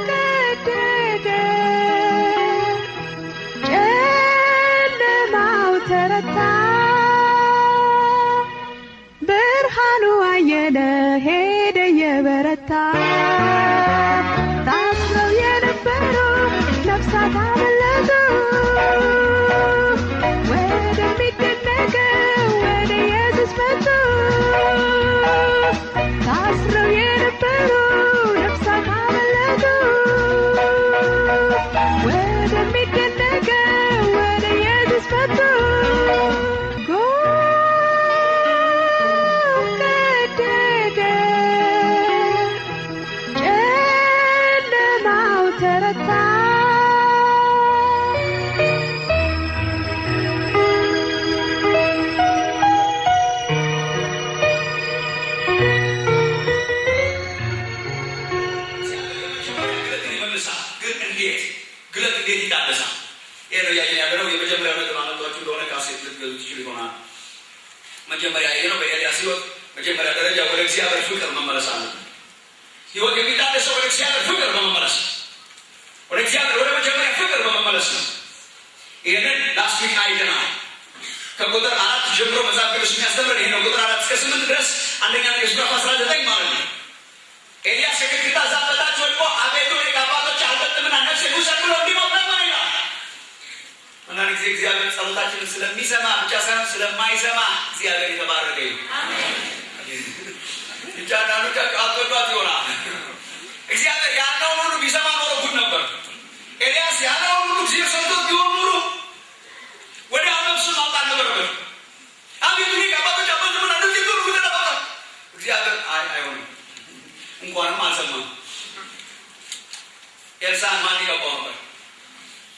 ቀደደ ጨለማው ተረታ ብርሃኑ አየለ ሄደ የበረታ ታስረው የነበሩ ነፍሳት አመለጡ ወደሚደነቀው ወደ ኢየሱስ መጡ ታስረው የነበሩ ነፍሳት አመለጡ ወደሚደነቀው ወደ ኢየሱስ መጡ ቀደደ ጨለማው ተረታ ግለት እንዴት ይታደሳል? ይሄ ነው ያየን ያለው። የመጀመሪያው ነገር ማለቷችሁ እንደሆነ ካሴት ልትገዙ ትችሉ ይሆናል። መጀመሪያ ያየነው በኤልያስ ሕይወት መጀመሪያ ደረጃ ወደ እግዚአብሔር ፍቅር መመለስ አለበት። ሕይወት የሚታደሰው ወደ እግዚአብሔር ፍቅር በመመለስ ወደ እግዚአብሔር ወደ መጀመሪያ ፍቅር በመመለስ ነው። ይሄንን ላስት ዊክ አይተናል። ከቁጥር 4 ጀምሮ መጽሐፍ ቅዱስ የሚያስተምረን ይሄ ነው። ቁጥር 4 እስከ 8 ድረስ አንደኛ ነገሥት ምዕራፍ 19 ማለት ነው። ኤልያስ ከግድግዳ ዛፍ በታች ወድቆ አቤቱ እኔ ከአባቶች አልበልጥምና ነፍሴን ውሰድ ብሎ እንዲሞት ለመነ ይላል። አንዳንድ ጊዜ እግዚአብሔር ጸሎታችንን ስለሚሰማ ብቻ ሳይሆን ስለማይሰማ እግዚአብሔር የተባረከ ይሁን። ብቻ አንዳንዱ አጥቷት ይሆናል። እግዚአብሔር ያለውን ሁሉ ቢሰማ ኖሮ ጉድ ነበር። ኤልያስ ያለውን ሁሉ እግዚአብሔር ሰምቶት ቢሆን ኖሮ ወደ ነፍሱን ማውጣት ነበረበት። አቤቱ እኔ ከአባቶች አልበልጥምና ነፍሴን ውሰድ ብሎ እግዚአብሔር አይሆንም። እንኳንም አልሰማም። ኤልሳዕ ማን ይቀባው ነበር?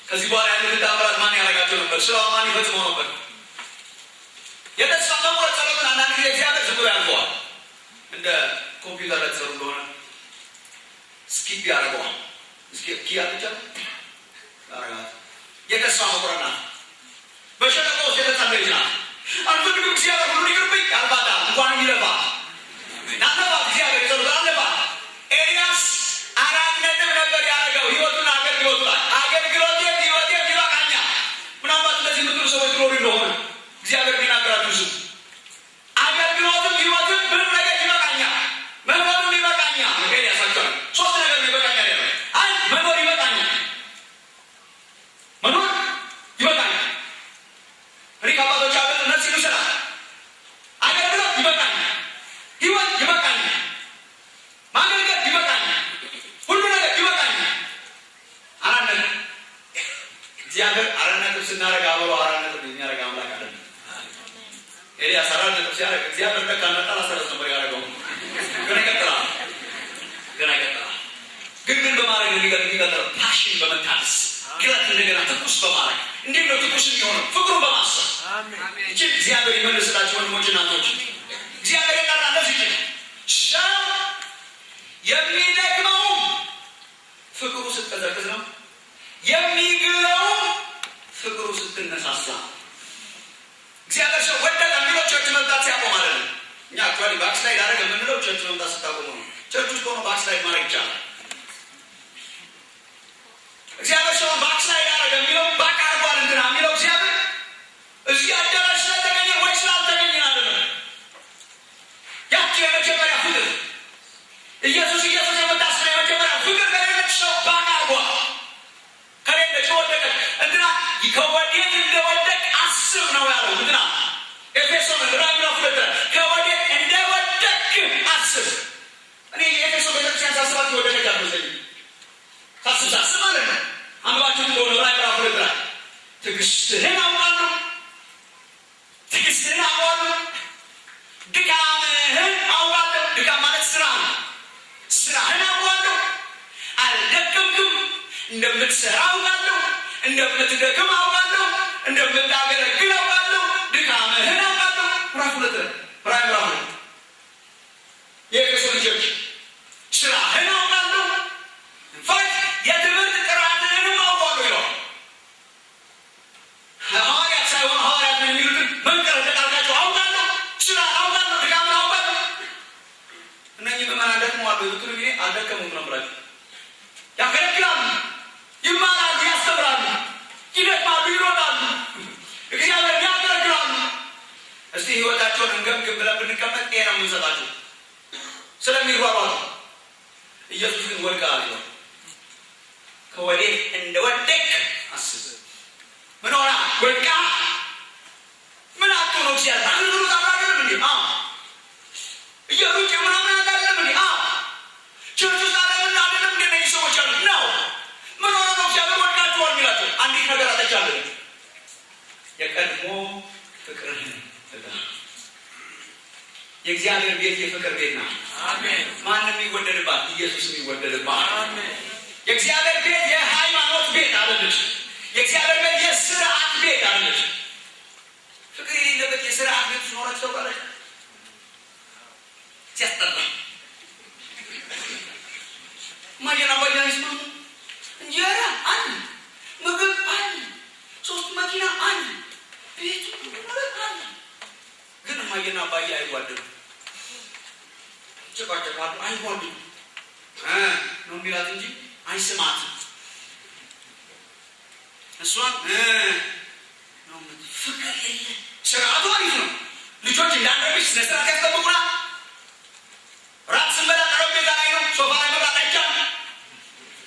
ከዚህ በኋላ ያሉት ተአምራት ማን ያደርጋቸው ነበር? ስራው ማን ይፈጽመው ነበር? የተስፋ መቁረጥ ጸሎትን አንዳንድ ጊዜ እግዚአብሔር ዝም ብሎ ያልፈዋል። እንደ ኮምፒውተር ላይ ተሰሩ እንደሆነ ስኪፕ ያደርገዋል። ስኪፕ ያደርጋል። የተስፋ መቁረጥ ናት። በሸለቆ ውስጥ የተጸለየች ናት። አልፈልግም እግዚአብሔር ሁሉን ይቅርብኝ ያልባታል። እንኳንም ይለፋ ናነባ እግዚአብሔር ጸሎት አለባ። ኤልያስ 4 ነጥብ ነበር ያደረገው ህይወቱን አገልግሎቱ ላይ አገልግሎቴ ህይወቴ ይበቃኛል። ምናልባት እንደዚህ የምትሉ ሰዎች ትኖሩ እንደሆነ እግዚአብሔር ቢናገራችሁ እሱ አገልግሎትም ህይወትም ምንም ነገር ይበቃኛል፣ መኖርም ይበቃኛል። ኤልያስ አቻለ 3 ነገር ነው ይበቃኛል ያለው። አንድ መኖር ይበቃኛል፣ መኖር ይበቃኛል። እኔ ከአባቶች አገር ነፍስ ይሉሰላል። አገልግሎት ይበቃኛል፣ ህይወት ይበቃኛል፣ ማገልገል ይበቃኛል፣ ሁሉ ነገር ይበቃኛል። አራነት እግዚአብሔር አራነት ስናደርግ አብሮ አራነት የሚያደርግ አምላክ አይደለም። ኤልያስ አራነት ሲያደርግ እግዚአብሔር ለካ ነጠላ ሰረዝ ነበር ያደረገው። ግን ይቀጥላል ግን በማድረግ የሚቀጥለው ፓሽን በመታደስ ግለት እንደገና ትኩስ በማድረግ እንዴት ነው ትኩስ የሚሆነው? ፍቅሩ በማሰብ እቺ እግዚአብሔር ይመልስላችሁ ወንድሞች እናቶች። እግዚአብሔር የጠራ እንደዚህ ሰው የሚደግመው ፍቅሩ ስትቀዘቅዝ ነው፣ የሚግለው ፍቅሩ ስትነሳሳ። እግዚአብሔር ሰው ወደቀ የሚለው ቸርች መምጣት ሲያቆም ማለት ነው። እኛ አክቹዋሊ ባክስላይድ አደረገ የምንለው ቸርች መምጣት ስታቆሙ ነው። ቸርች ውስጥ ሆኖ ባክስላይድ ማድረግ ይቻላል። እግዚአብሔር ሰውን ባክስላይድ አደረገ የሚለው ባክ አርጓል እንትና የሚለው እግዚአብሔር እዚህ አዳራሽ ስለተገኘ ወይ ስላልተገኘ አይደለም። ያቺ የመጀመሪያ ፍቅር ኢየሱስ የምታስረ የመጀመሪያ ፍቅር ከሌለች ሰው ባክ አርጓል። ከሌለች ወደቀች እንትና ከወዴት እንደወደቅ አስብ ነው ያለው እንትና ኤፌሶን ራይና ፍለተ ከወዴት እንደወደቅ አስብ። እኔ የኤፌሶን ቤተክርስቲያን ሳስባት የወደቀች አልመሰለኝም። ሳስብ ማለት ነው። አንባችሁ እንደሆነ ራይና ፍለተ ትዕግስትህን አውቃለሁ፣ ትዕግስትህን አውቃለሁ፣ ድካምህን አውቃለሁ። ድካም ማለት ስራ ነው። ስራህን አውቃለሁ፣ አልደከምክም፣ እንደምትሰራ አውቃለሁ፣ እንደምትደክም አውቃለሁ፣ እንደምታገለግል አውቃለሁ፣ ድካምህን አውቃለሁ። ምዕራፍ 2 ራዕይ ምዕራፍ 2 የኤፌሶን ልጆች ስራህን አውቃለሁ፣ የትምህርት ጥራትህንም አውቃለሁ ይለዋል። ሐዋርያት ሳይሆን ሐዋርያት የሚሉትን መንቀር ተቃርጋቸው አውቃለሁ፣ ስራ አውቃለሁ፣ ድካምን አውቃለሁ። እነኚህ ምዕመናን ደክመዋል ብትሉ ጊዜ አልደከሙም ነው ብላችሁ ያገለግላሉ፣ ይማራሉ፣ ያስተምራሉ፣ ይደክማሉ፣ ይሮጣሉ፣ እግዚአብሔር ያገለግላሉ። እስቲ ህይወታቸውን እንገምግም ብለን ብንቀመጥ ይሄ ነው የምንሰጣቸው ስለሚሯሯጡ። ኢየሱስ ግን ወድቀሃል ይላል። ከወዴት እንደወደቅ አስብ። ምን ሆና ወድቃ ምን አጥቶ ነው ሲያል አግሩት አላደረም እንዴ? ኢየሱስ ምናምን አላደረም እንዴ? ቸርቹ ሳለምን አላደረም እንዴ? ነው ሰዎች አሉ ነው። ምን ሆነ ነው ሲያል ወድቃችኋል የሚላቸው አንዲት ነገር አለቻለሁ። የቀድሞ ፍቅርህን የእግዚአብሔር ቤት የፍቅር ቤት ናት። አሜን። ማንም የሚወደድባት ኢየሱስ የሚወደድባት። አሜን። የእግዚአብሔር ቤት የሃይማኖት ቤት አይደለች። የእግዚአብሔር ቤት የስርዓት ቤት አይደለች። ፍቅር የሌለበት የስርዓት ቤት ኖረች ተባለች። ሲያስጠላ ማየና ባያይስ ነው። እንጀራ አለ፣ ምግብ አለ፣ 3 መኪና አለ፣ ቤቱ አለ። ግን ማየና ባያ አይዋደዱም። ጨቃጨቃሉ፣ አይዋደዱም ነው የሚላት እንጂ አይስማትም። እሷን ነው ፍቅር የለ። ስርዓቱ አሪፍ ነው። ልጆች እንዳንረብሽ ስነ ስርዓት ያስጠብቁናል። ራት ስንበላ ጠረጴዛ ላይ ነው፣ ሶፋ ላይ መብላት አይቻልም።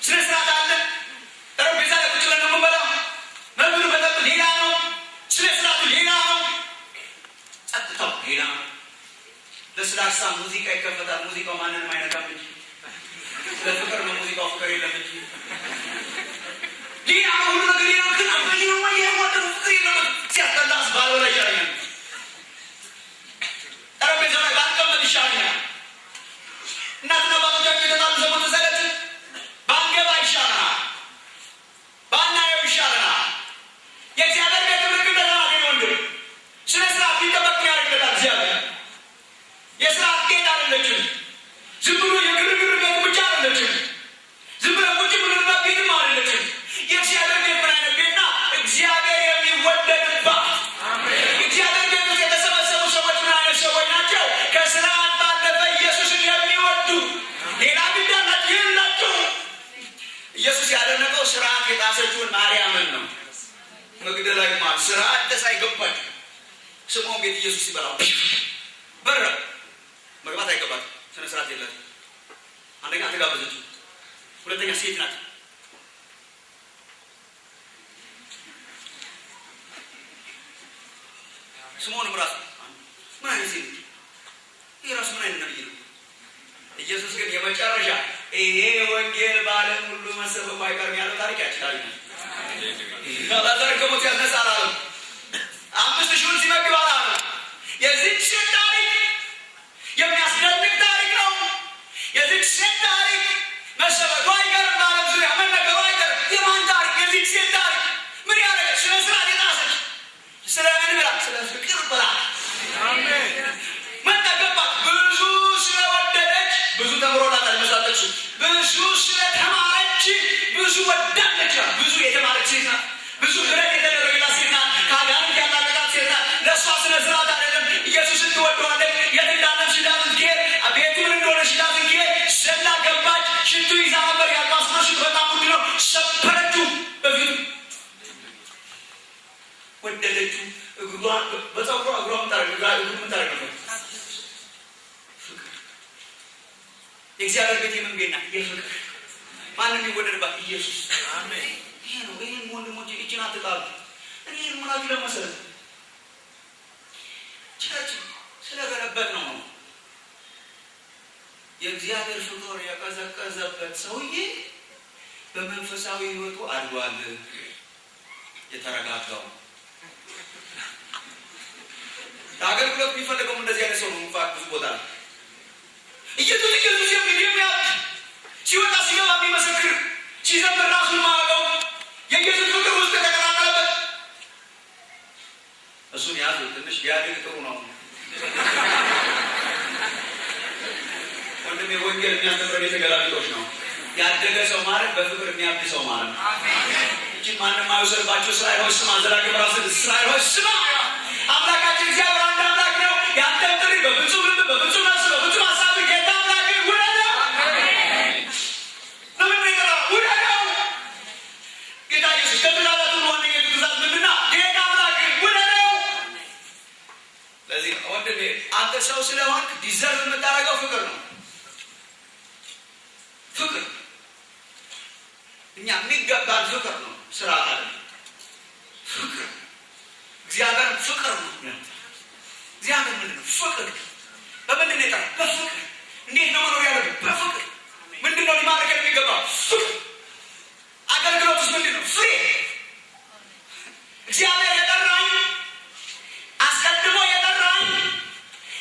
ስነ ስርዓት አለ። ጠረጴዛ ላይ ቁጭ ብለን ነው የምንበላው። መብሉ መጠጡ ሌላ ነው፣ ስነ ስርዓቱ ሌላ ነው፣ ጸጥታው ሌላ ነው። ለስላሳ ሙዚቃ ይከፈታል። ሙዚቃው ማንንም አይነካም እንጂ ለፍቅር ነው ሙዚቃው፣ ፍቅር የለም እንጂ ሌላ ሁሉ ነገር ሌላ። ግን አብዛኛው የማይወደዱ ፍቅር የለበት። ሲያስጠላስ ባልበላ ይሻለኛል፣ ጠረጴዛ ላይ ባልቀመጥ ይሻለኛል። እናትና አባቶቻችን የተጣሉ ዘመን ተሰለች ባንገባ ይሻለናል፣ ባናየው ይሻለናል። የእግዚአብሔር ቤት ትምህርት እንደተናገ ወንድም ስነ ስርዓት ሊጠበቅ ያደርግለታል። እግዚአብሔር የስርዓት ጌጥ አይደለችም። ዝም ብሎ የግርግር ቤት ብቻ አይደለችም። ዝም ብሎ ቁጭ ብሎበት ቤትም አይደለችም። የእግዚአብሔር ቤት ምን አይነት ቤት ናት? እግዚአብሔር የሚወደድባት። እግዚአብሔር ቤት ውስጥ የተሰበሰቡ ሰዎች ምን አይነት ሰዎች ናቸው? ከስርዓት ባለፈ ኢየሱስን የሚወዱ ሌላ ግዳላት የላቸው። ኢየሱስ ያደነቀው ስርዓት የጣሰችውን ማርያምን ነው። መግደላዊ ማለት ስርዓት ተሳይገባች። ስምዖን ቤት ኢየሱስ ሲበላ በረ መግባት አይገባትም። ስነ ስርዓት የላትም። አንደኛ ተጋበዘችው፣ ሁለተኛ ሴት ናት። ስምዖንም ራሱ ምን አይነት ሴት ነው? ይህ ራሱ ምን አይነት ነብይ ነው? ኢየሱስ ግን የመጨረሻ ይሄ ወንጌል በዓለም ሁሉ መሰበኩ አይቀርም ያለው ታሪክ ያችላል። አላዛር ከሞት ያስነሳ አላለም። 5000 ሲመግብ አላለም። የዚህች ሴት ታሪክ የሚያስደንቅ ታሪክ ነው። የዚህች ሴት ታሪክ መሰበኩ አይቀርም፣ በዓለም ዙሪያ መነገሩ አይቀርም። የማን ታሪክ? የዚህች ሴት ታሪክ። ምን ያደረገች? ስለ ስርዓት የጣሰች። ስለምን ብላ? ስለ ፍቅር ብላ። አሜን። መጠገባት ብዙ ስለወደደች ብዙ ተምሮላት አልመሳለች። ብዙ ስለተማረች ብዙ ወዳለች። ብዙ የተማረች ሴት ናት። ብዙ ብረት የተደረገላት ሴት ናት። ከአጋንንት ያላቀቃት ሴት ናት። ለእሷ ስነ ስርዓት አይደለም። ኢየሱስን ትወደዋለች። የት እንዳለም ሽዳትን ኬር ቤቱ ምን እንደሆነ ሽዳትን ኬር ዘላ ገባች። ሽቱ ይዛ ነበር። ያልባስነው ሽቱ በጣም ውድ ነው። ሰበረችው በፊቱ ወደደችው። እግሯን በፀጉሯ እግሯ ምታረግ ነበር። የእግዚአብሔር ቤት የምን ቤት ናት? የፍቅር። ማንም የሚወደድባት ኢየሱስ። አሜን። ይሄ ነው። ይህን ወንድሞች እጅን አትጣሉ። እኔ ምናችሁ ለመሰረት ቸርች ስለገለበት ነው። የእግዚአብሔር ፍቅር የቀዘቀዘበት ሰውዬ በመንፈሳዊ ህይወቱ አድጓል። የተረጋጋው አገልግሎት የሚፈልገው እንደዚህ አይነት ሰው ነው። እንኳን ብዙ ቦታ ነው ኢየሱስ የሚያውቅ ሲወጣ ሲገባ የሚመሰክር ሲዘምር ራሱን ማያውቀው የኢየሱስ ፍቅር ውስጥ ተቀላቀለበት። እሱን ያዙ። ትንሽ ቢያድግ ጥሩ ነው። ወንድሜ ወንጌል የሚያስተምረን የተገላቢጦች ነው። ያደገ ሰው ማለት በፍቅር የሚያድግ ሰው ማለት ነው። እጅግ ማንም አይወሰድባቸው። እስራኤል ሆይ ስማ፣ ዘላለም ራስን እስራኤል ሆይ ስማ። አምላካችን እግዚአብሔር አንድ አምላክ ነው። ያንተን ጥሪ በፍጹም ልብ፣ በፍጹም ነፍስ፣ በፍጹም ሀሳብ ጌታ አምላክን ውደደው። ለምን ነው ውደደው? ጌታ ኢየሱስ ከትእዛዛት ሁሉ ዋነኛው ትእዛዝ ምንድን ነው? ጌታ አምላክን ውደደው። ለዚህ ወንድሜ አንተ ሰው ስለሆንክ ዲዘርቭ የምታደርገው ፍቅር ነው። ፍቅር እኛ የሚገባን ፍቅር ነው። ስርዓት አለ ፍቅር። እግዚአብሔር ፍቅር ነው። እግዚአብሔር ምንድን ነው? ፍቅር። በምንድን ነው የጠራው? በፍቅር። እንዴት ነው መኖር ያለብን? በፍቅር። ምንድን ነው ሊማረክ የሚገባው? ፍቅር። አገልግሎትስ ምንድን ነው? ፍሬ። እግዚአብሔር የጠራኝ አስቀድሞ የጠራኝ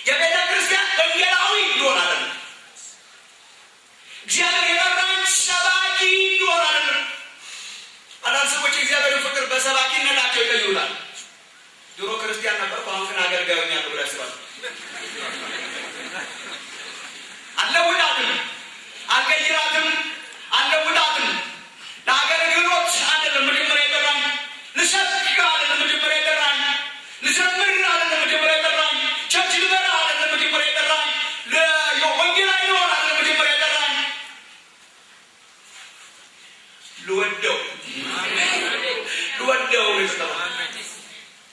የቤተ ክርስቲያን ወንጌላዊ እንደሆነ አይደለም። እግዚአብሔር የጠራኝ ሰባኪ እንደሆነ አይደለም። አንዳንድ ሰዎች የእግዚአብሔር ፍቅር በሰባኪነታቸው ይቀይሩታል። ድሮ ክርስቲያን ነበርኩ አሁን ግን አገልጋይ ሆኛለሁ ብለው ያስባሉ። አልለውጣትም፣ አልቀይራትም፣ አልለውጣትም። ለአገልግሎት አይደለም መጀመሪያ የጠራኝ። ልሰብክ አይደለም መጀመሪያ የጠራኝ። ልዘምር አይደለም መጀመሪያ የጠራኝ። ቸርች ልመራ አይደለም መጀመሪያ የጠራኝ። ወንጌላዊ ልሆን አይደለም መጀመሪያ የጠራኝ። ልወደው የተጠራው።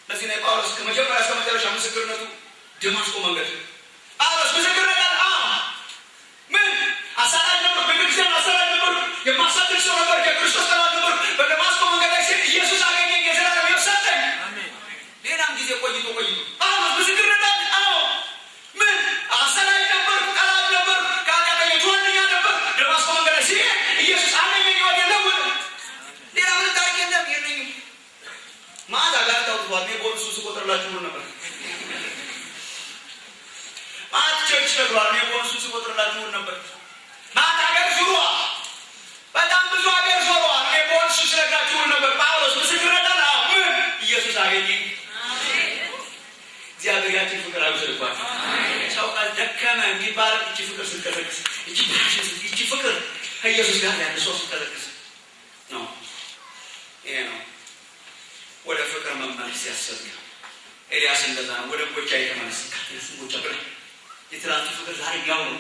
ለዚህ ነው ጳውሎስ ከመጀመሪያ እስከ መጨረሻ ምስክርነቱ ደማስቆ መንገድ። ጳውሎስ ምስክርነት ምን አሳዳጅ ነበር፣ ቤተክርስቲያን አሳዳጅ ነበር፣ የማሳድር ሰው ነበር፣ ከክርስቶስ ጋር ነበር። በደማስቆ መንገድ ላይ ሲል ኢየሱስ አገኘኝ፣ የዘላለም ሕይወት ሰጠኝ። ሌላም ጊዜ ቆይቶ ጳውሎስ ምስክርነት ምን አሳዳጅ ነበር፣ ጠላት ነበር፣ ከኃጢአተኞች ዋነኛ ነበር። ደማስቆ መንገድ ላይ ሲል ኢየሱስ አገኘኝ፣ ሕይወት የለውጥ። ሌላ ምን ታሪክ የለኝም። ማታ ጋር ታውቋል። ቦልሱ ስቆጥርላችሁ ነበር። ማታ ቸርች ተብሏል። ቦልሱ ስቆጥርላችሁ ነበር። ማታ ሀገር ዙሯ፣ በጣም ብዙ ሀገር ዞሯል። ቦልሱ ስለግራችሁ ነበር። ጳውሎስ ምስክርነት አለ። ምን ኢየሱስ አገኘኝ። እግዚአብሔር ያችን ፍቅር አይወስድባችሁ። ሰው ቃል ደከመ የሚባል እቺ ፍቅር ስትቀሰቅስ፣ እቺ ፍቅር ከኢየሱስ ጋር ያለ ሰው ስትቀሰቅስ ነው። ይሄ ነው ወደ ፍቅር መመለስ ያሰብነው። ኤልያስ እንደዛ ነው። ወደ ጎቻ የተመለሰ ካተስ ጎቻ ብላ የትላንቱ ፍቅር ዛሬ ያው ነው።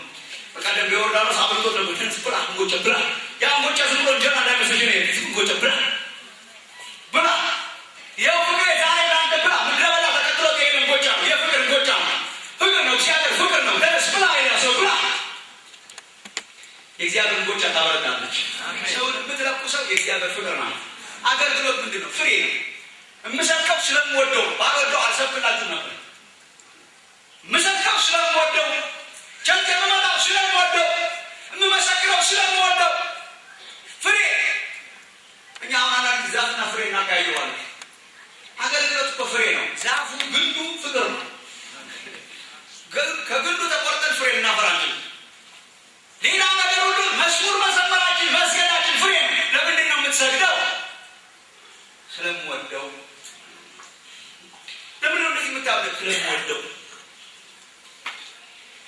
በቀደም በዮርዳኖስ አብርቶ ነበር። ትንሽ ብላ ጎቻ ብላ ያ ጎቻ ዝም ብሎ እንጀራ እንዳይመስልሽ ነው። እዚህ ጎቻ ብላ ብላ ያው ፍቅር ዛሬ ላንተ ብላ ምድረ በዳ ተከትሎ የሄደን ጎቻ ነው። የፍቅር ጎቻ ነው። ፍቅር ነው። እግዚአብሔር ፍቅር ነው። ደስ ብላ ኤልያስ ብላ የእግዚአብሔር ጎቻ ታበረታለች። ሰውን የምትለቁሰው የእግዚአብሔር ፍቅር ነው። አገልግሎት ምንድን ነው? ፍሬ ነው። የምሰብከው ስለምወደው ባልወደው አልሰብክላችሁ ነበር። የምሰብከው ስለምወደው፣ ቸርች የምመጣው ስለምወደው፣ የምመሰክረው ስለምወደው ፍሬ። እኛ አሁን አንዳንድ ዛፍና ፍሬ እናካይዋለን። አገልግሎት እኮ ፍሬ ነው። ዛፉ ግንዱ ፍቅር ነው። ከግንዱ ተቆርጠን ፍሬ እናፈራለን። ሌላ ነገር ሁሉ መዝሙር መዘመራችን፣ መስገዳችን ፍሬ ነው። ለምንድን ነው የምትሰግደው? ስለምወደው። ለምን ነው እንደዚህ የምታወደው? ስለምወደው።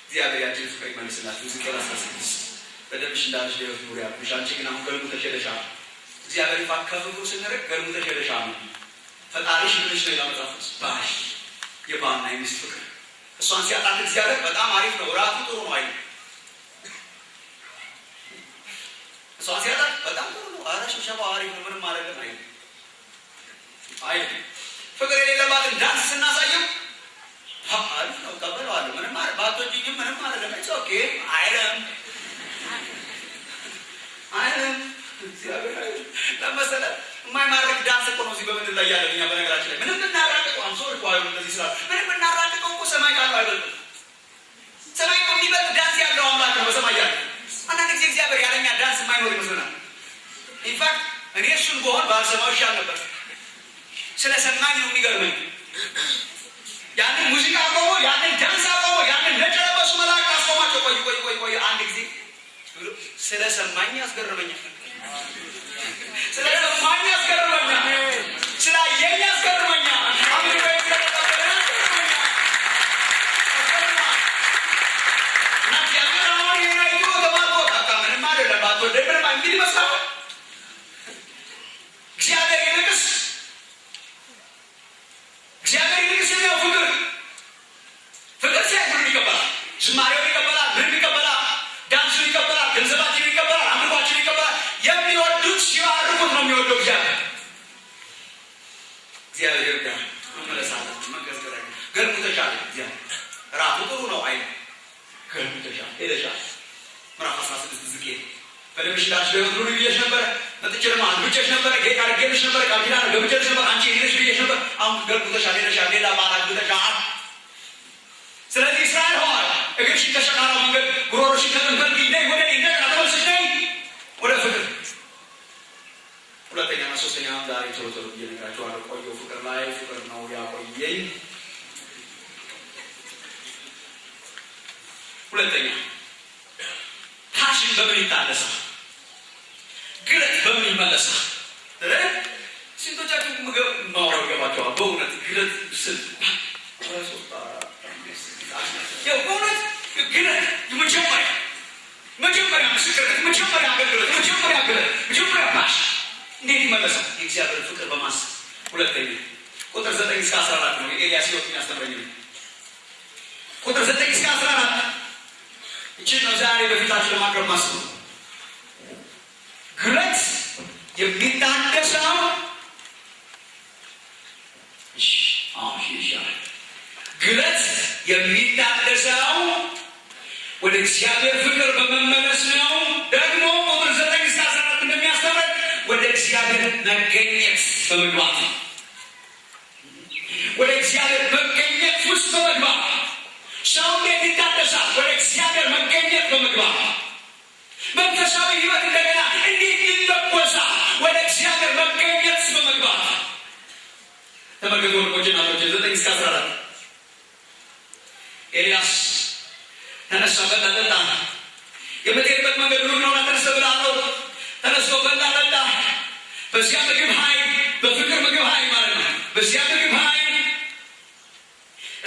እግዚአብሔር ያችን ፍቅር ይመልስላችሁ። ዝክር 16 በደምሽ እንዳለሽ ለሕይወት ኑሪ ያልኩሽ፣ አንቺ ግን አሁን ገልሙ ተሸለሻል። እግዚአብሔር ይፋ ከፍቅሩ ስንርቅ ገልሙ ተሸለሻል። ፈጣሪሽ ምንሽ ነው ይላል መጽሐፍ ቅዱስ። ባሽ የባልና የሚስት ፍቅር። እሷን ሲያጣት እግዚአብሔር በጣም አሪፍ ነው፣ ራሱ ጥሩ ነው አይደል? እሷን ሲያጣት በጣም ጥሩ ነው፣ ኧረ ሽብሸባው አሪፍ ነው፣ ምንም አይደለም አይደል? ፍቅር የሌለባትን ዳንስ ስናሳየው አሪፍ ነው፣ ቀበለዋለሁ፣ ምንም ማለት ባቶጂኝም ምንም አይደለም፣ ኦኬ አይደለም እግዚአብሔር ለመሰለ የማይማርክ ዳንስ እኮ ነው እዚህ በምድር ላይ ያለን። እኛ በነገራችን ላይ ምንም እናራቀቀው አንሶር እኮ አይደለም። እንደዚህ ስራ ምንም እናራቀቀው እኮ ሰማይ ካለው አይበልጥም። ሰማይ እኮ የሚበልጥ ዳንስ ያለው አምላክ ነው በሰማይ ያለው። አንዳንድ ጊዜ እግዚአብሔር ያለኛ ዳንስ የማይኖር ይመስለናል። ኢንፋክት እኔ እሱን በሆን ባልሰማው ይሻል ነበር። ስለሰማኝ ነው የሚገርመኝ። ያንን ሙዚቃ አቆሞ፣ ያንን ዳንስ አቆሞ፣ ያንን ነጭ ለበሱ መላእክት አስቆማቸው። ቆይ አንድ ጊዜ ስለሰማኝ ያስገርመኛል። ስለሰማኝ ያስገርመኛል። ስላየኝ ያስገርመኛል። እግዚአብሔር ይልቅስ ነው ፍቅር ጽጌ በደምሽ ዳሽ ለሁሉ ብዬሽ ነበር መጥቼ ለማን ብቻሽ ነበር ጌታ አድርጌልሽ ነበር ቃል ኪዳን ገብቼልሽ ነበር አንቺ ሄደሽ ብዬሽ ነበር አሁን ገልብተሻል ሄደሻል ሌላ ባላት ብተሻል ስለዚህ እስራኤል ሆይ እግርሽ ተሸካራው መንገድ ጉሮሮሽ ተንከልኪ ነይ ወደ እኔ እንደገና ተመልሰሽ ነይ ወደ ፍቅር ሁለተኛና ሶስተኛው ዛሬ ቶሎ ቶሎ እየነግራችኋለሁ ቆየው ፍቅር ላይ ፍቅር ነው ያቆየኝ ሁለተኛ ፓሽን በምን ይታደሳል ግለት በምን ይመለሳል ስንቶቻችሁ ምግብ ማውራው ገባችኋል በእውነት ግለት ስል በእውነት ግለት መጀመሪያ ምስክርነት መጀመሪያ አገልግሎት መጀመሪያ ፓሽን እንዴት ይመለሳል የእግዚአብሔር ፍቅር በማሰብ ሁለተኛ ቁጥር 9 እስከ 14 ነው የኤልያስ ሕይወት የሚያስተምረኝ ቁጥር 9 እስከ 14 እቺን ነው ዛሬ በፊታችሁ ለማቅረብ ማስቡ ግለት የሚታደሰው ግለት የሚታደሰው ወደ እግዚአብሔር ፍቅር በመመለስ ነው ደግሞ ቁጥር 9 እስከ 14 እንደሚያስተምረን ወደ እግዚአብሔር መገኘት በመግባት ወደ እግዚአብሔር መገኘት ውስጥ በመግባት ሰው እንዴት ይታደሳል ወደ እግዚአብሔር መገኘት በመግባት መንፈሳዊ ሕይወት እንደገና እንዴት ይለወሳል ወደ እግዚአብሔር መገኘት በመግባት ተመልከቱ ወንድሞችና እህቶቼ 9 እስከ 14 ኤልያስ ተነሳ በላ ጠጣ የምትሄድበት መንገድ ሁሉ ነውና ተነስተ ብላ አለው ተነስቶ በላ ጠጣ በዚያ ምግብ ኃይል በፍቅር ምግብ ኃይል ማለት ነው በዚያ ምግብ ኃይል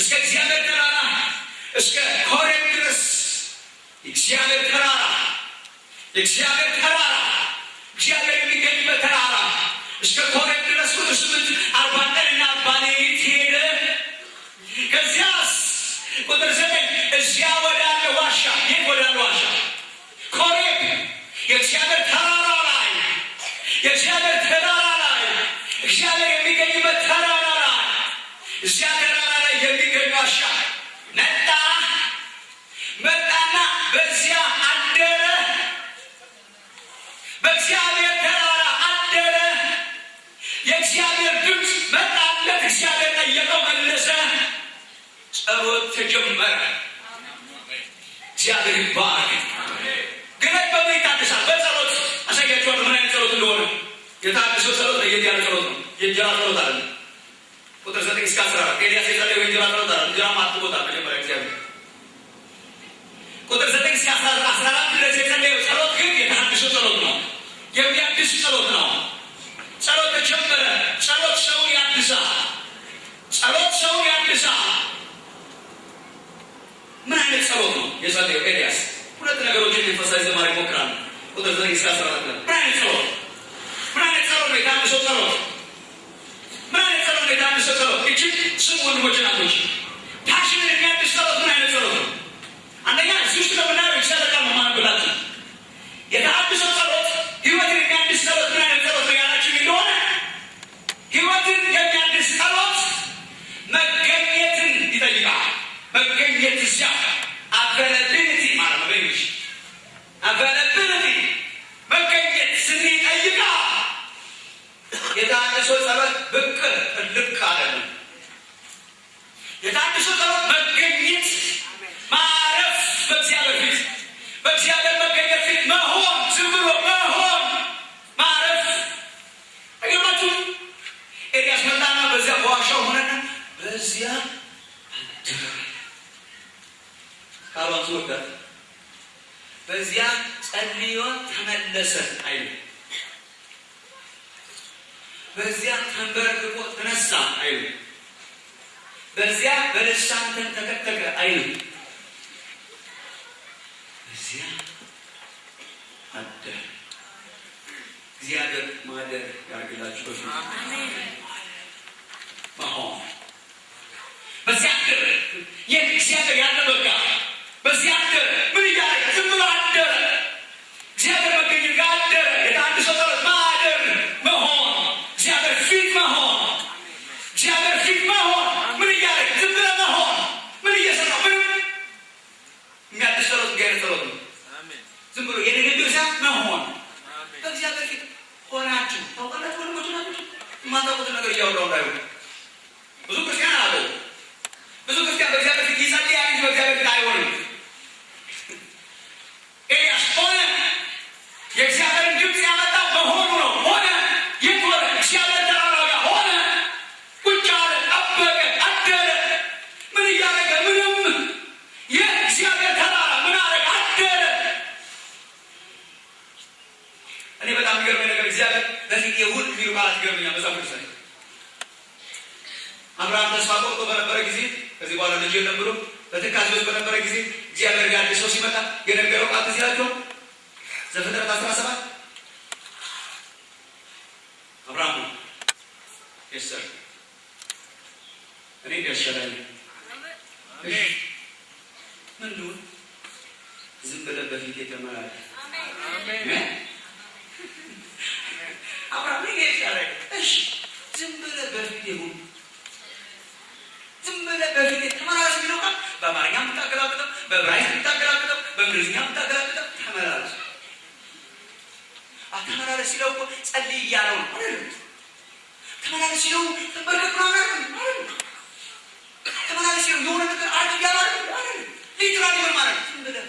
እስከ እግዚአብሔር ተራራ እስከ ኮሬብ ድረስ እግዚአብሔር ተራራ እግዚአብሔር የሚገኝበት ተራራ እስከ ኮሬብ ድረስ ቁጥር 8 40 ቀንና 40 ሌሊት ሄደ ከዚያስ ቁጥር 9 እዚያ ወዳለ ዋሻ የት ወዳለ ዋሻ ኮሬብ የእግዚአብሔር ተራራ ላይ እግዚአብሔር የሚገኝበት ተራራ ላይ እዚያ ተራራ ላይ የሚገኝ ዋሻ መጣና በዚያ አደረ በእግዚአብሔር ተራራ አደረ የእግዚአብሔር ድምፅ መጣለት እግዚአብሔር ጠየቀው መለሰ ጸሎት ተጀመረ እግዚአብሔር ይባረክ ግለት በምን ይታደሳል በጸሎት አሳያችኋለሁ ምን አይነት ጸሎት እንደሆነ የታደሰው ጸሎት ለየት ያለ ጸሎት ነው የእንጀራ ጸሎት አለ ቁጥር 9 እስከ 14 ኤልያስ የጸለየው የእንጀራ ጸሎት አለ እንጀራ ማጥቦታል መጀመሪያ እግዚአብሔር ቁጥር 9 እስከ 14 ድረስ የጸለየው ጸሎት ግን የታደሰው ጸሎት ነው የሚያድስ ጸሎት ነው ጸሎት ተጀመረ ጸሎት ሰውን ያድሳል ምን አይነት ጸሎት ነው የጸለየው ኤልያስ ሁለት ነገሮችን መንፈሳዊ ዘማሪ ሞክራል ቁጥር 9 እስከ 14 ምን አይነት ጸሎት ነው የታደሰው ጸሎት ምን አይነት ጸሎት ነው የታደሰው ጸሎት እጅግ ስሙ ወንድሞች ናቶች ፓሽንን የሚያድስ ጸሎት ምን አይነት ጸሎት ነው አንደኛ እዚህ ውስጥ ለምናየው እግዚአብሔር ቃል መማን ብላችሁ የታደሰው ጸሎት ሕይወትን የሚያድስ ጸሎት ምን አይነት ጸሎት ነው ያላችሁ እንደሆነ ሕይወትን የሚያድስ ጸሎት መገኘትን ይጠይቃል መገኘት እዚያ አቬለብሊቲ ማለት ነው በእንግሊዝ አቬለብሊቲ መገኘት ስንጠይቃ የታደሰው ጸሎት ብቅ ልክ አይደለም የታደሰው ጸሎት መገኘት ማረፍ በእግዚአብሔር መገኘት ፊት መሆን ዝም ብሎ መሆን ማረፍ አይገባችሁ ኤልያስ መጣና በዚያ በዋሻው ሆነና በዚያ ካሏት ወዳት በዚያ ጸልዮ ተመለሰ አይደል በዚያ ተንበርክኮ ተነሳ አይደል በዚያ በልሳን ተንተከተከ አይደል በዚያ አደረ እግዚአብሔር ማደር ያርግላችሁ አሜን ማሆን በዚያ አደረ የእግዚአብሔር ያለ በቃ በዚያ አደረ ምን እያለ ዝም ብሎ አደረ እግዚአብሔር መገኘት ጋር አደረ የታደሰው ጸሎት ማደር መሆን እግዚአብሔር ፊት መሆን ምን እያለ ዝም ብሎ መሆን ምን እየሰራው ምንም የሚያድስ ጸሎት ጋር ጸሎት ነው ዝም ብሎ የንግግር ሳይሆን መሆን። በእግዚአብሔር ፊት ሆናችሁ ታውቃላችሁ። ወንድሞች ናችሁ የማታውቁትን ነገር እያወራሁ እንዳይሆን። ብዙ ክርስቲያን አለ ብዙ ክርስቲያን በእግዚአብሔር ፊት ይጸልያል እንጂ በእግዚአብሔር ፊት አይሆንም። ኤልያስ ሆነ። የእግዚአብሔርን ድምፅ ያመጣው በሆኑ ነው። ሆነ። የት ሆነ? እግዚአብሔር ተራራ ጋር ሆነ። ቁጭ አለ፣ ጠበቀ፣ አደረ። ምን እያደረገ? ምንም። የእግዚአብሔር ተራራ ምን አደረገ? አደረ። እኔ በጣም የሚገርመኝ ነገር እግዚአብሔር በፊት የሁን የሚሉ ቃላት ይገርመኛል። መጽሐፍ ቅዱስ ላይ አብርሃም ተስፋ ቆርጦ በነበረ ጊዜ ከዚህ በኋላ ልጅ የለም ብሎ በትካዜ ውስጥ በነበረ ጊዜ እግዚአብሔር ጋር ሰው ሲመጣ የነገረው ቃል ትዝ ይላችኋል? ዘፍጥረት 17 አብርሃም ነው የሰር እኔ ደርሻለሁ። ምን ነው ዝም ብለህ በፊት የተመላለስ አሜን። አብርሃም ነው የሰራይ። እሺ ዝም ብለህ በፊት ይሁን ዝም ብለህ በፊት የተመላለስ ቢለው ቃል በአማርኛ የምታገላብጠው በዕብራይስጥ የምታገላብጠው በእንግሊዝኛ የምታገላብጠው ተመላለስ። ተመላለስ ሲለው እኮ ጸልይ እያለው ነው አይደል? ተመላለስ ሲለው ተንበርከክ ምናምን አይደል? ተመላለስ ሲለው የሆነ ነገር አድርግ እያለው አይደል? ሊትራሊ ምን ማለት ነው?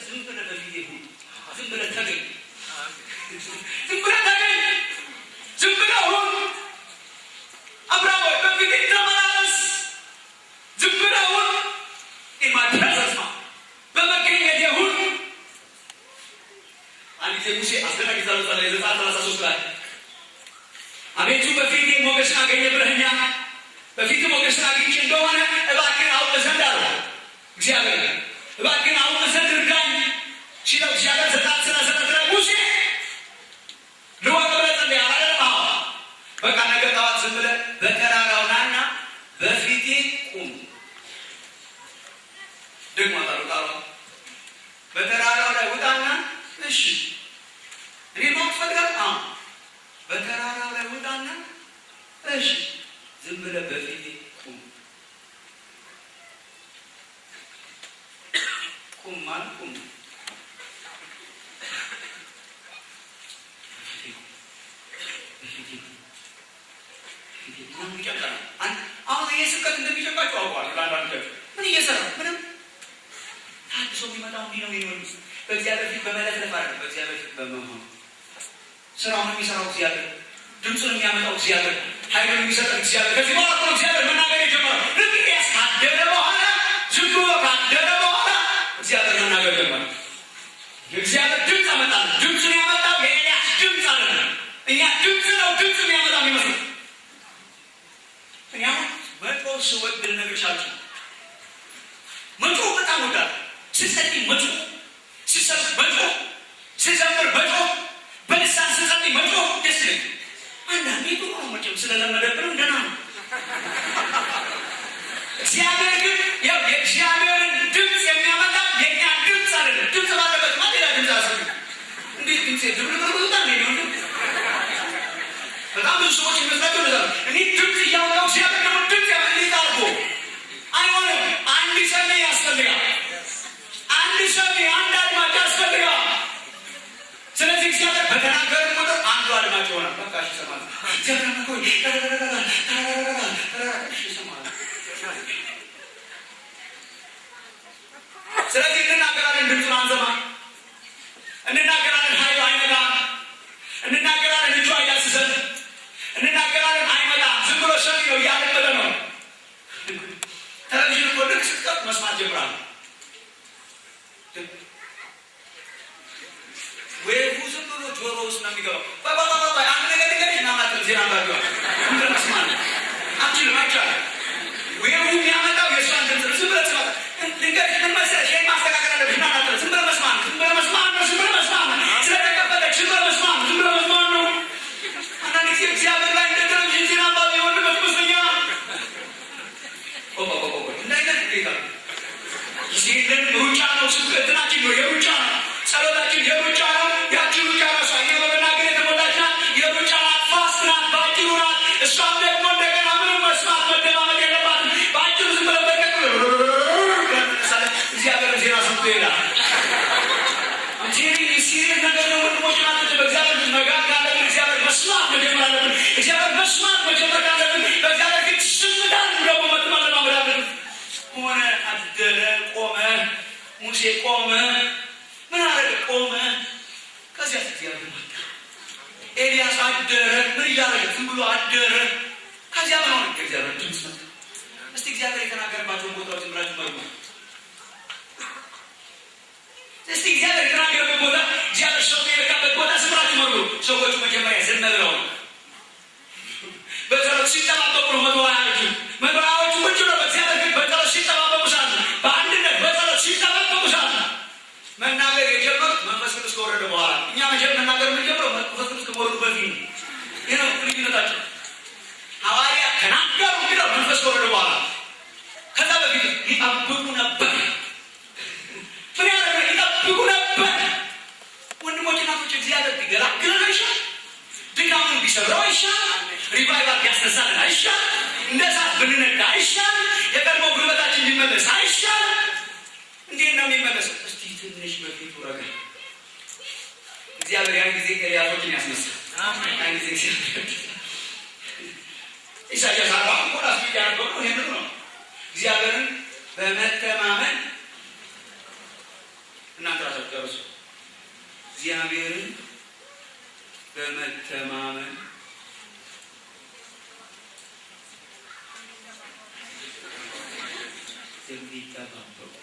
ዝም ብለህ በፊት ይሁን ዝም ብለህ ተገኝ ዝም ብለህ ተገኝ ዝም ብለህ ሁን። አብርሃም ሆይ በፊት ተመላለስ ዝም ብለህ ሁን። ኢማትረስ ነው በመገኘት ይሁን። አንድ ጊዜ ሙሴ አስደናቂ ጸሎት ጸለየ። ዘጸአት 33 ላይ አቤቱ በፊቴ ሞገስን አገኘ ብለኸኛል። በፊት ሞገስን አግኝቼ እንደሆነ እባክህን አውቅ ዘንድ አለው እግዚአብሔር። እባክህን አውቅ ዘንድ እርዳኝ ሲለው እግዚአብሔር ዘጸአት 37 ላይ ሙሴ ልወቅ ብለህ ጸልይ አላለም? አዎ በቃ ነገ ጠዋት ዝም ብለህ በተራራው ናና በፊቴ ቁም። ደግሞ አጣሩ በተራራው ላይ ውጣና እሺ እኔ ማወቅ ፈልጋለሁ። አዎ በተራራው ላይ ውጣና እሺ ዝም ብለህ በፊቴ ቁም። ቁም ማለት ቁም አሁን ይሄ ስብከት እንደሚጨንቃችሁ አውቀዋለሁ። ለአንዳንድ ምን እየሰራ ምንም ታድሶ የሚመጣው እንዲህ ነው የሚሆን በእግዚአብሔር ፊት በመለፍለፍ አይደለም፣ በእግዚአብሔር ፊት በመሆን ስራውን የሚሰራው እግዚአብሔር፣ ድምፁን የሚያመጣው እግዚአብሔር፣ ኃይሉን የሚሰጠው እግዚአብሔር። ከዚህ በኋላ እኮ እግዚአብሔር መናገር የጀመረው ልክ ኤልያስ ካደረ በኋላ ዝም ብሎ ካደረ በኋላ እግዚአብሔር መናገር ጀመረ። የእግዚአብሔር ድምፅ አመጣል። ድምፁን ያመጣው የኤልያስ ድምፅ አይደለም። እኛ ድምፅ ነው ድምፅ የሚያመጣው የሚመስለው። እኔ አሁን መጮህ ስወድ ልነግርሽ አልችልም። መጮህ በጣም ወዳለሁ። ስጸልይ መጮህ፣ ስሰብክ መጮህ፣ ስዘምር መጮህ፣ በልሳን ስጸልይ መጮህ ደስ ይለኛል። አንዳንዴ ጥሩ ነው መቼም ስለለመደብንም ደህና ነው። እግዚአብሔር ግን የእግዚአብሔርን ድምፅ የሚያመጣ የእኛ ድምፅ አይደለም። ድምፅ ባለበት ማ ሌላ ድምፅ አሰብ እንዴት ድምፅ ድርግርግታ ነው። በጣም ብዙ ሰዎች ይመስላቸው ነዛ እኔ ድምፅ እያወጣው እግዚአብሔር ደግሞ ድምፅ ያመልጥ አልጎ አይሆንም። አንድ ሰሚ ያስፈልጋል። አንድ ሰሚ፣ አንድ አድማጭ ያስፈልጋል። ስለዚህ እግዚአብሔር በተናገረ ቁጥር አንዱ አድማጭ ይሆናል። በቃ ይሰማል። እግዚአብሔር ነው ይሰማል። ስለዚህ እንናገራለን፣ ድምፁን አንሰማ። እንናገራለን፣ ኃይሉ አይመጣም። እንናገራለን፣ እጁ አይዳስሰን። እንናገራለን፣ አይመጣም። ዝም ብሎ ሰሚ ነው፣ እያለመደ ነው። ቴሌቪዥን እኮ ልክ ስትከፍት መስማት ጀምራል። ወይቡ ዝም ብሎ ጆሮ ውስጥ ነው የሚገባው። ባባባባ አንድ ነገር ንገሪኝ ናማት ዜና ባዲዋ እንደ መስማት አችል ማቻል ወይቡ የሚያመጣው የእሷን ድምፅ ዝም ብለህ ትሰማለህ። ንገሪኝ ምን መሰለሽ ይሄን ማስተካከል አለብሽ ናማት ዝም ብለህ መስማት ዝም ብለህ መስማት ነው። ዝም ብለህ መስማት ስለተከፈተች ዝም ብለህ መስማት ዝም ብለህ መስማት ነው። አንዳንድ ጊዜ እግዚአብሔር ላይ እንደ ቴሌቪዥን ዜና ባቢ የሆንበት ይመስለኛል። እንዳይነት ጌታ ይሄንን ሩጫ ነው። ስብከትናችን ነው የሩጫ ነው። ጸሎታችን የሩጫ ነው። ያቺ ሩጫ ራሷ እኛ በመናገር የተሞላች ናት። የሩጫ ናት። ፋስት ናት። መስማት መጀመር ካለብን በእግዚአብሔር ፊት ዝምታን ደግሞ መለማመድ አለብን። ሆነ አደረ ቆመ። ሙሴ ቆመ። ምን አደረገ? ቆመ። ከዚያ እግዚአብሔር መጣ። ኤልያስ አደረ። ምን እያደረገ? ዝም ብሎ አደረ። ከዚያ ምን ሆነ? እግዚአብሔር ድምፅ መጣ። እስቲ እግዚአብሔር የተናገረባቸውን ቦታዎች ዝምራችሁ መርሙ። እስቲ እግዚአብሔር የተናገረበት ቦታ፣ እግዚአብሔር ሰው የረካበት ቦታ ዝምራችሁ መርሙ። ሰዎቹ መጀመሪያ ዝም ብለው በጸሎት ሲጠባበቁ ነው። 120ዎቹ ቁጭ ብለው በእግዚአብሔር ፊት በጸሎት ሲጠባበቁ ሳለ፣ በአንድነት በጸሎት ሲጠባበቁ ሳለ መናገር የጀመሩት መንፈስ ቅዱስ ከወረደ በኋላ። እኛ መናገር የምንጀምረው መንፈስ ቅዱስ ከመውረዱ በፊት ነው። ይህ ነው ልዩነታቸው። ሐዋርያት ተናገሩ ብለው መንፈስ ከወረደ በኋላ፣ ከዛ በፊት ይጠብቁ ነበር። ምን ያደረገ? ይጠብቁ ነበር። ወንድሞች እናቶች፣ እግዚአብሔር ቢገላግለን አይሻል? ድካሙን ቢሰብረው አይሻል? ሪቫይቫል ቢያስነሳልን አይሻል? እንደ እሳት ብንነዳ አይሻል? የቀድሞ ጉልበታችን ቢመለስ አይሻል? እንዴት ነው የሚመለሰው? እስቲ ትንሽ በፊቱ ረጋ። እግዚአብሔር ያን ጊዜ ኤልያሶችን ያስነሳል። ያን ጊዜ ኢሳያስ 40 ቆዳስ ያደረገው ነው። ይሄን ነው እግዚአብሔርን በመተማመን እናንተ ራሳችሁ ጨርሱ። እግዚአብሔርን በመተማመን የሚጠባበቁ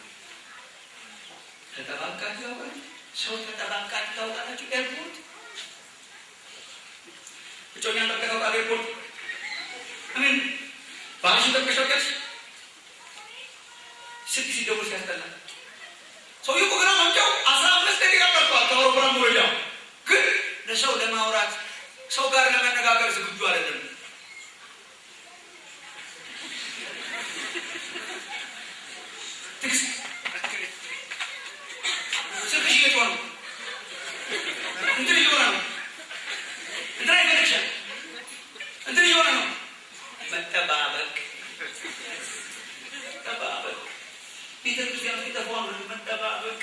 ተጠባቃችሁ ያውቃል? ሰው ተጠባቃችሁ ታውቃላችሁ? ኤርፖርት እጮኛ ተጠባቃችሁ ኤርፖርት አሜን። ባንሽ ተከሸከሽ ስልክ ሲደውል ሲያስጠላ ሰውዬው እኮ ገና መምጫው 15 ደቂቃ ቀርቷል ከአውሮፕላን መውረጃው። ግን ለሰው ለማውራት ሰው ጋር ለመነጋገር ዝግጁ አይደለም። ስልክሽ እየጮኸ ነው። እንትን እየሆነ ነው። እንትን አይፈልግሻል። እንትን እየሆነ ነው። መጠባበቅ ቤተክርስቲያን ሲጠፋው መጠባበቅ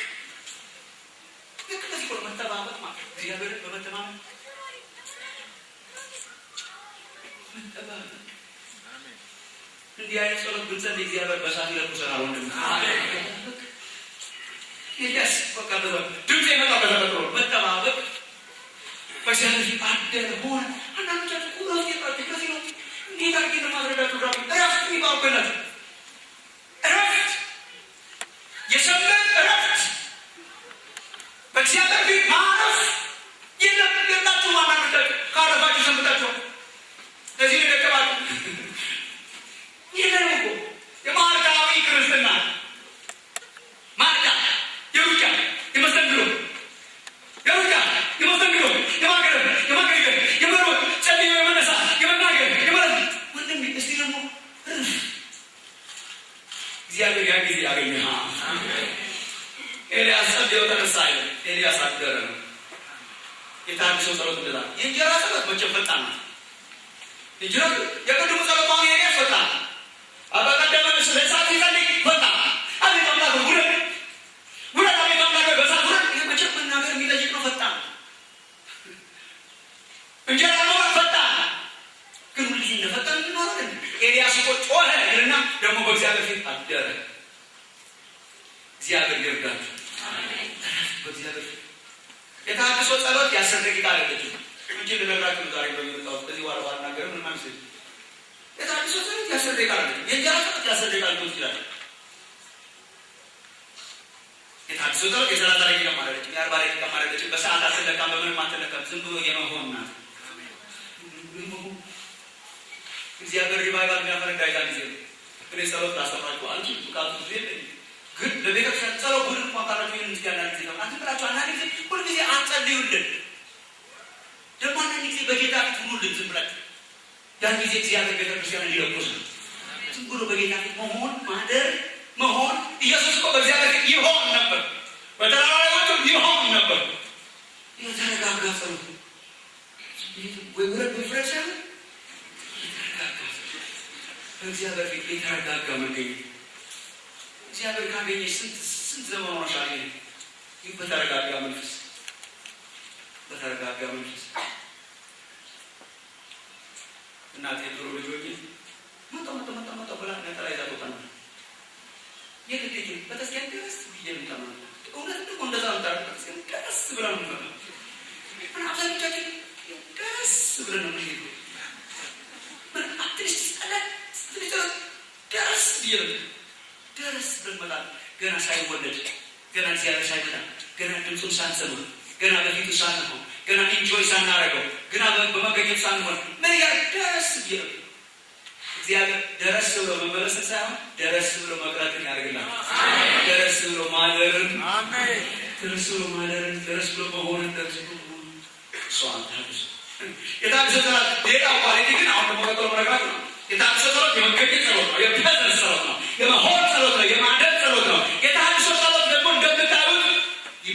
ልክ እንደዚህ እኮ ነው። መጠባበቅ ማለት እግዚአብሔርን በመተማመን መጠባበቅ። እንዲህ አይነት ጸሎት ብንጸልይ እግዚአብሔር በእሳት ይለኩሰናል። ወንድም ይያስ በቃ ድምፅ የመጣው በተፈጥሮ መጠባበቅ። በእግዚአብሔር ፊት አደረ ሆነ። አንዳንዶቻችሁ ቁጥሮች የጣችሁ ከዚህ ነው። እንዴት አድርጌ ነው ማድረጋችሁ? እረፍት የሚባሉበላችሁ እረፍት፣ የሰንበት እረፍት፣ በእግዚአብሔር ፊት ማረፍ የላችሁ። አንዳንዶቻችሁ ካረፋችሁ ሰንብታችኋል። ለዚህ ነው የደከማችሁ። ይህንን እኮ የማርካዊ ክርስትና ማርካ የሩጫ የመስተንግዶ የሩጫ የመስተንግዶ የማገር የመሮጥ ጸልዮ የመነሳ የመናገር የመረጥ ወንድም እስቲ ደግሞ እግዚአብሔር ያን ጊዜ ያገኘ ኤልያስ ጸልዮ ተነሳ። ኤልያስ አደረ ነው የታድሶ ጸሎት እንደዛ። የእንጀራ ጸሎት መቼም ፈጣን ነው። እንጀራ የቅድሙ ጸሎት አሁን ኤልያስ ፈጣን አባቀደመ ስለሳት ይፈልግ ፈጣን አቤት አምላክ ጉረድ አቤት አምላክ በሳት ጉረድ። ይሄ መቼም መናገር የሚጠይቅ ነው። ፈጣን እንጀራ ነው ፈጣን። ግን ሁልጊዜ እንደፈጠን እንኖራለን። ኤልያስ እኮ ጮኸ ይልና ደግሞ በእግዚአብሔር ፊት አደረ። እግዚአብሔር ይርዳችሁ። በእግዚአብሔር ፊት የታድሶ ጸሎት የ10 ደቂቃ አይደለችም እንጂ ልነግራችሁ ዛሬ በሚመጣው በዚህ ዋላ ነገር ምን ማለት ነው? የታድሶ ጸሎት የ10 ደቂቃ አይደለችም። የእንጀራ ጸሎት የ10 ደቂቃ ሊሆን ይችላል። የታድሶ ጸሎት የ30 ደቂቃ ማለት ነው። የ40 ደቂቃ ማለት ነው። በሰዓት አትለካም፣ በምንም አትለካም። ዝም ብሎ የመሆን ናት። እግዚአብሔር ሪቫይቫል የሚያፈረዳ ይዛ ጊዜ ነው። እኔ ጸሎት ላስተምራችሁ አንቺ ብቃቱ ጊዜ ግን ለቤተክርስቲያን ጸሎት ሁሉ ማካራችሁ ይህን ምስጋና ጊዜ ነው። አንተ ብላችሁ አንዳንድ ጊዜ ሁልጊዜ አንጸልዩልን። ደግሞ አንዳንድ ጊዜ በጌታ ፊት ሁሉልን ዝም ብላችሁ ያን ጊዜ እግዚአብሔር ቤተክርስቲያን ሊለቁስ ነው። ዝም ብሎ በጌታ ፊት መሆን ማደር መሆን። ኢየሱስ እኮ በእግዚአብሔር ፊት ይሆን ነበር። በተራራ ላይ ወጥቶ ይሆን ነበር። የተረጋጋ ጸሎት ወይ ውረድ ፍረሻ በእግዚአብሔር ፊት የተረጋጋ መገኘት። እግዚአብሔር ካገኘሽ ስንት ዘመን ሆኖሻል? ይህ በተረጋጋ መንፈስ እናቴ ድሮ ልጅ ሆኜ መጣ ብላ ነጠላ ይዛ ትወጣ ነበር። የግዴታ ቤተክርስቲያን ደረስ ብዬ የምጠማ እውነት ደግሞ እንደዛ ምታደርግ ቤተክርስቲያን ደረስ ብላ ነው ምጠማ። ምን አብዛኞቻችን ደረስ ብለን ነው ምንሄዱ። ምን አትንሽ ጸለት ደረስ ብዬ ደረስ ብለን መጣል ገና ሳይወለድ ገና እግዚአብሔር ሳይመጣ ገና ድምፁን ሳንሰማ ገና በፊቱ ሳንሆን ገና ኢንጆይ ሳናረገው ገና በመገኘት ሳንሆን ምን ደረስ ብዬ እግዚአብሔር ደረስ ብሎ መመለስን ሳይሆን ደረስ ብሎ መቅረትን ያደርግላል። ደረስ ብሎ ማደርን ደረስ ብሎ ማደርን ደረስ ብሎ መሆንን ደረስ ብሎ መሆንን ሰዋን ታብስ የታብስ ጸሎት ሌላ ኳሊቲ ግን አሁን ደግሞ ቀጥሎ መረጋት ነው። የታብስ ጸሎት የመገኘት ጸሎት ነው። የፕሬዘንስ ጸሎት ነው። የመሆን ጸሎት ነው። የማደር ጸሎት ነው። የታብስ ጸሎት ደግሞ እንደምታዩት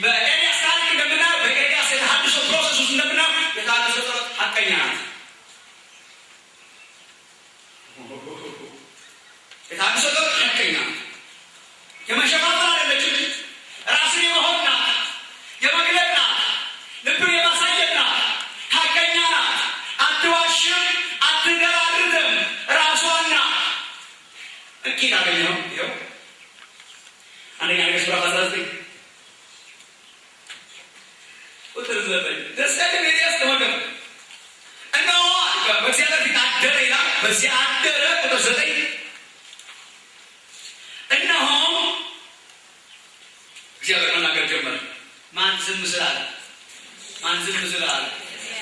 በኤልያስ ታሪክ እንደምናየው በኤልያስ የተሐድሶ ፕሮሰስ ውስጥ እንደምናየው የታብስ ጸሎት ሐቀኛ ናት። የታብስ ጸሎት ሐቀኛ ናት። የመሸፋፈን አይደለችም። ራስን የመሆን ናት። የመግለጥ ናት። ልብን የማሳየት ናት። ሐቀኛ ናት። አትዋሽም፣ አትደራድርም። ራሷና እኪት አገኘው ይኸው አንደኛ ነገሥት ምዕራፍ 19 ቁጥር 9 ደስ ያለ ኤልያስ ተመገበ እነሆ በእግዚአብሔር ፊት አደረ ይላል። በዚህ አደረ ቁጥር 9 እነሆ እግዚአብሔር መናገር ጀመረ። ማን ዝም ስላለ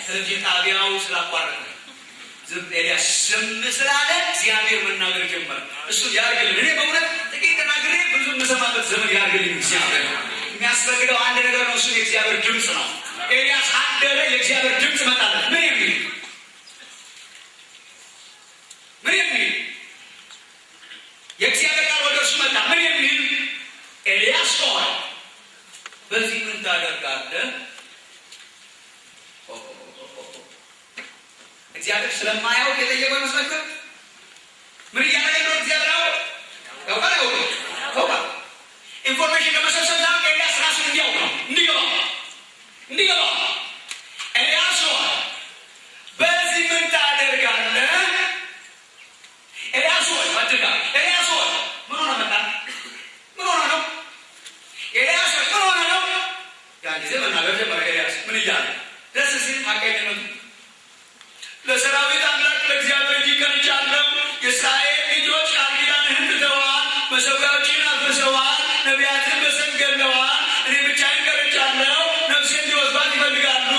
ስለዚህ ጣቢያው ስላቋረጠ ኤልያስ ዝም ስላለ እግዚአብሔር መናገር ጀመረ። እሱ ያርግልን። እኔ በእውነት ጥቂት ተናግሬ ብዙ የምሰማበት ዘመን ያርግልን። እግዚአብሔር የሚያስፈልገው አንድ ነገር ነው። እሱ የእግዚአብሔር ድምፅ ነው። ኤልያስ አደረ፣ የእግዚአብሔር ድምፅ መጣለት። ምን የሚል የእግዚአብሔር ቃል ወደ እርሱ መጣ። ምን የሚል ኤልያስ ሆይ በዚህ ምን ታደርጋለህ? እግዚአብሔር ስለማያውቅ የጠየቀው ይመስላችኋል? ምን እያደረገ ነው? እግዚአብሔር ያውቃል። ኢንፎርሜሽን ለመሰብሰብ ዛ ኤልያስ ራሱን እንዲያውቅ ነው፣ እንዲገባ ኤልያስ ሆይ በዚህ ምን ታደርጋለህ? ኤልያስ ሆይ ኤልያስ ሆይ ምን ሆነ መጣ? ምን ሆነ ነው? ኤልያስ ሆይ ምን ሆነ ነው? ያን ጊዜ መናገር ጀመረ። ኤልያስ ምን እያለ ደስ ሲል ሐቀኝነቱ ለሰራዊት አምላክ ለእግዚአብሔር እንጂ ቀንቻለሁ። የእስራኤል ልጆች ቃል ኪዳንህን ትተዋል፣ መሠዊያዎችን አፍርሰዋል፣ ነቢያትን በሰይፍ ገድለዋል። እኔ ብቻዬን ቀርቻለሁ፣ ነፍሴን ሊወስዷት ይፈልጋሉ።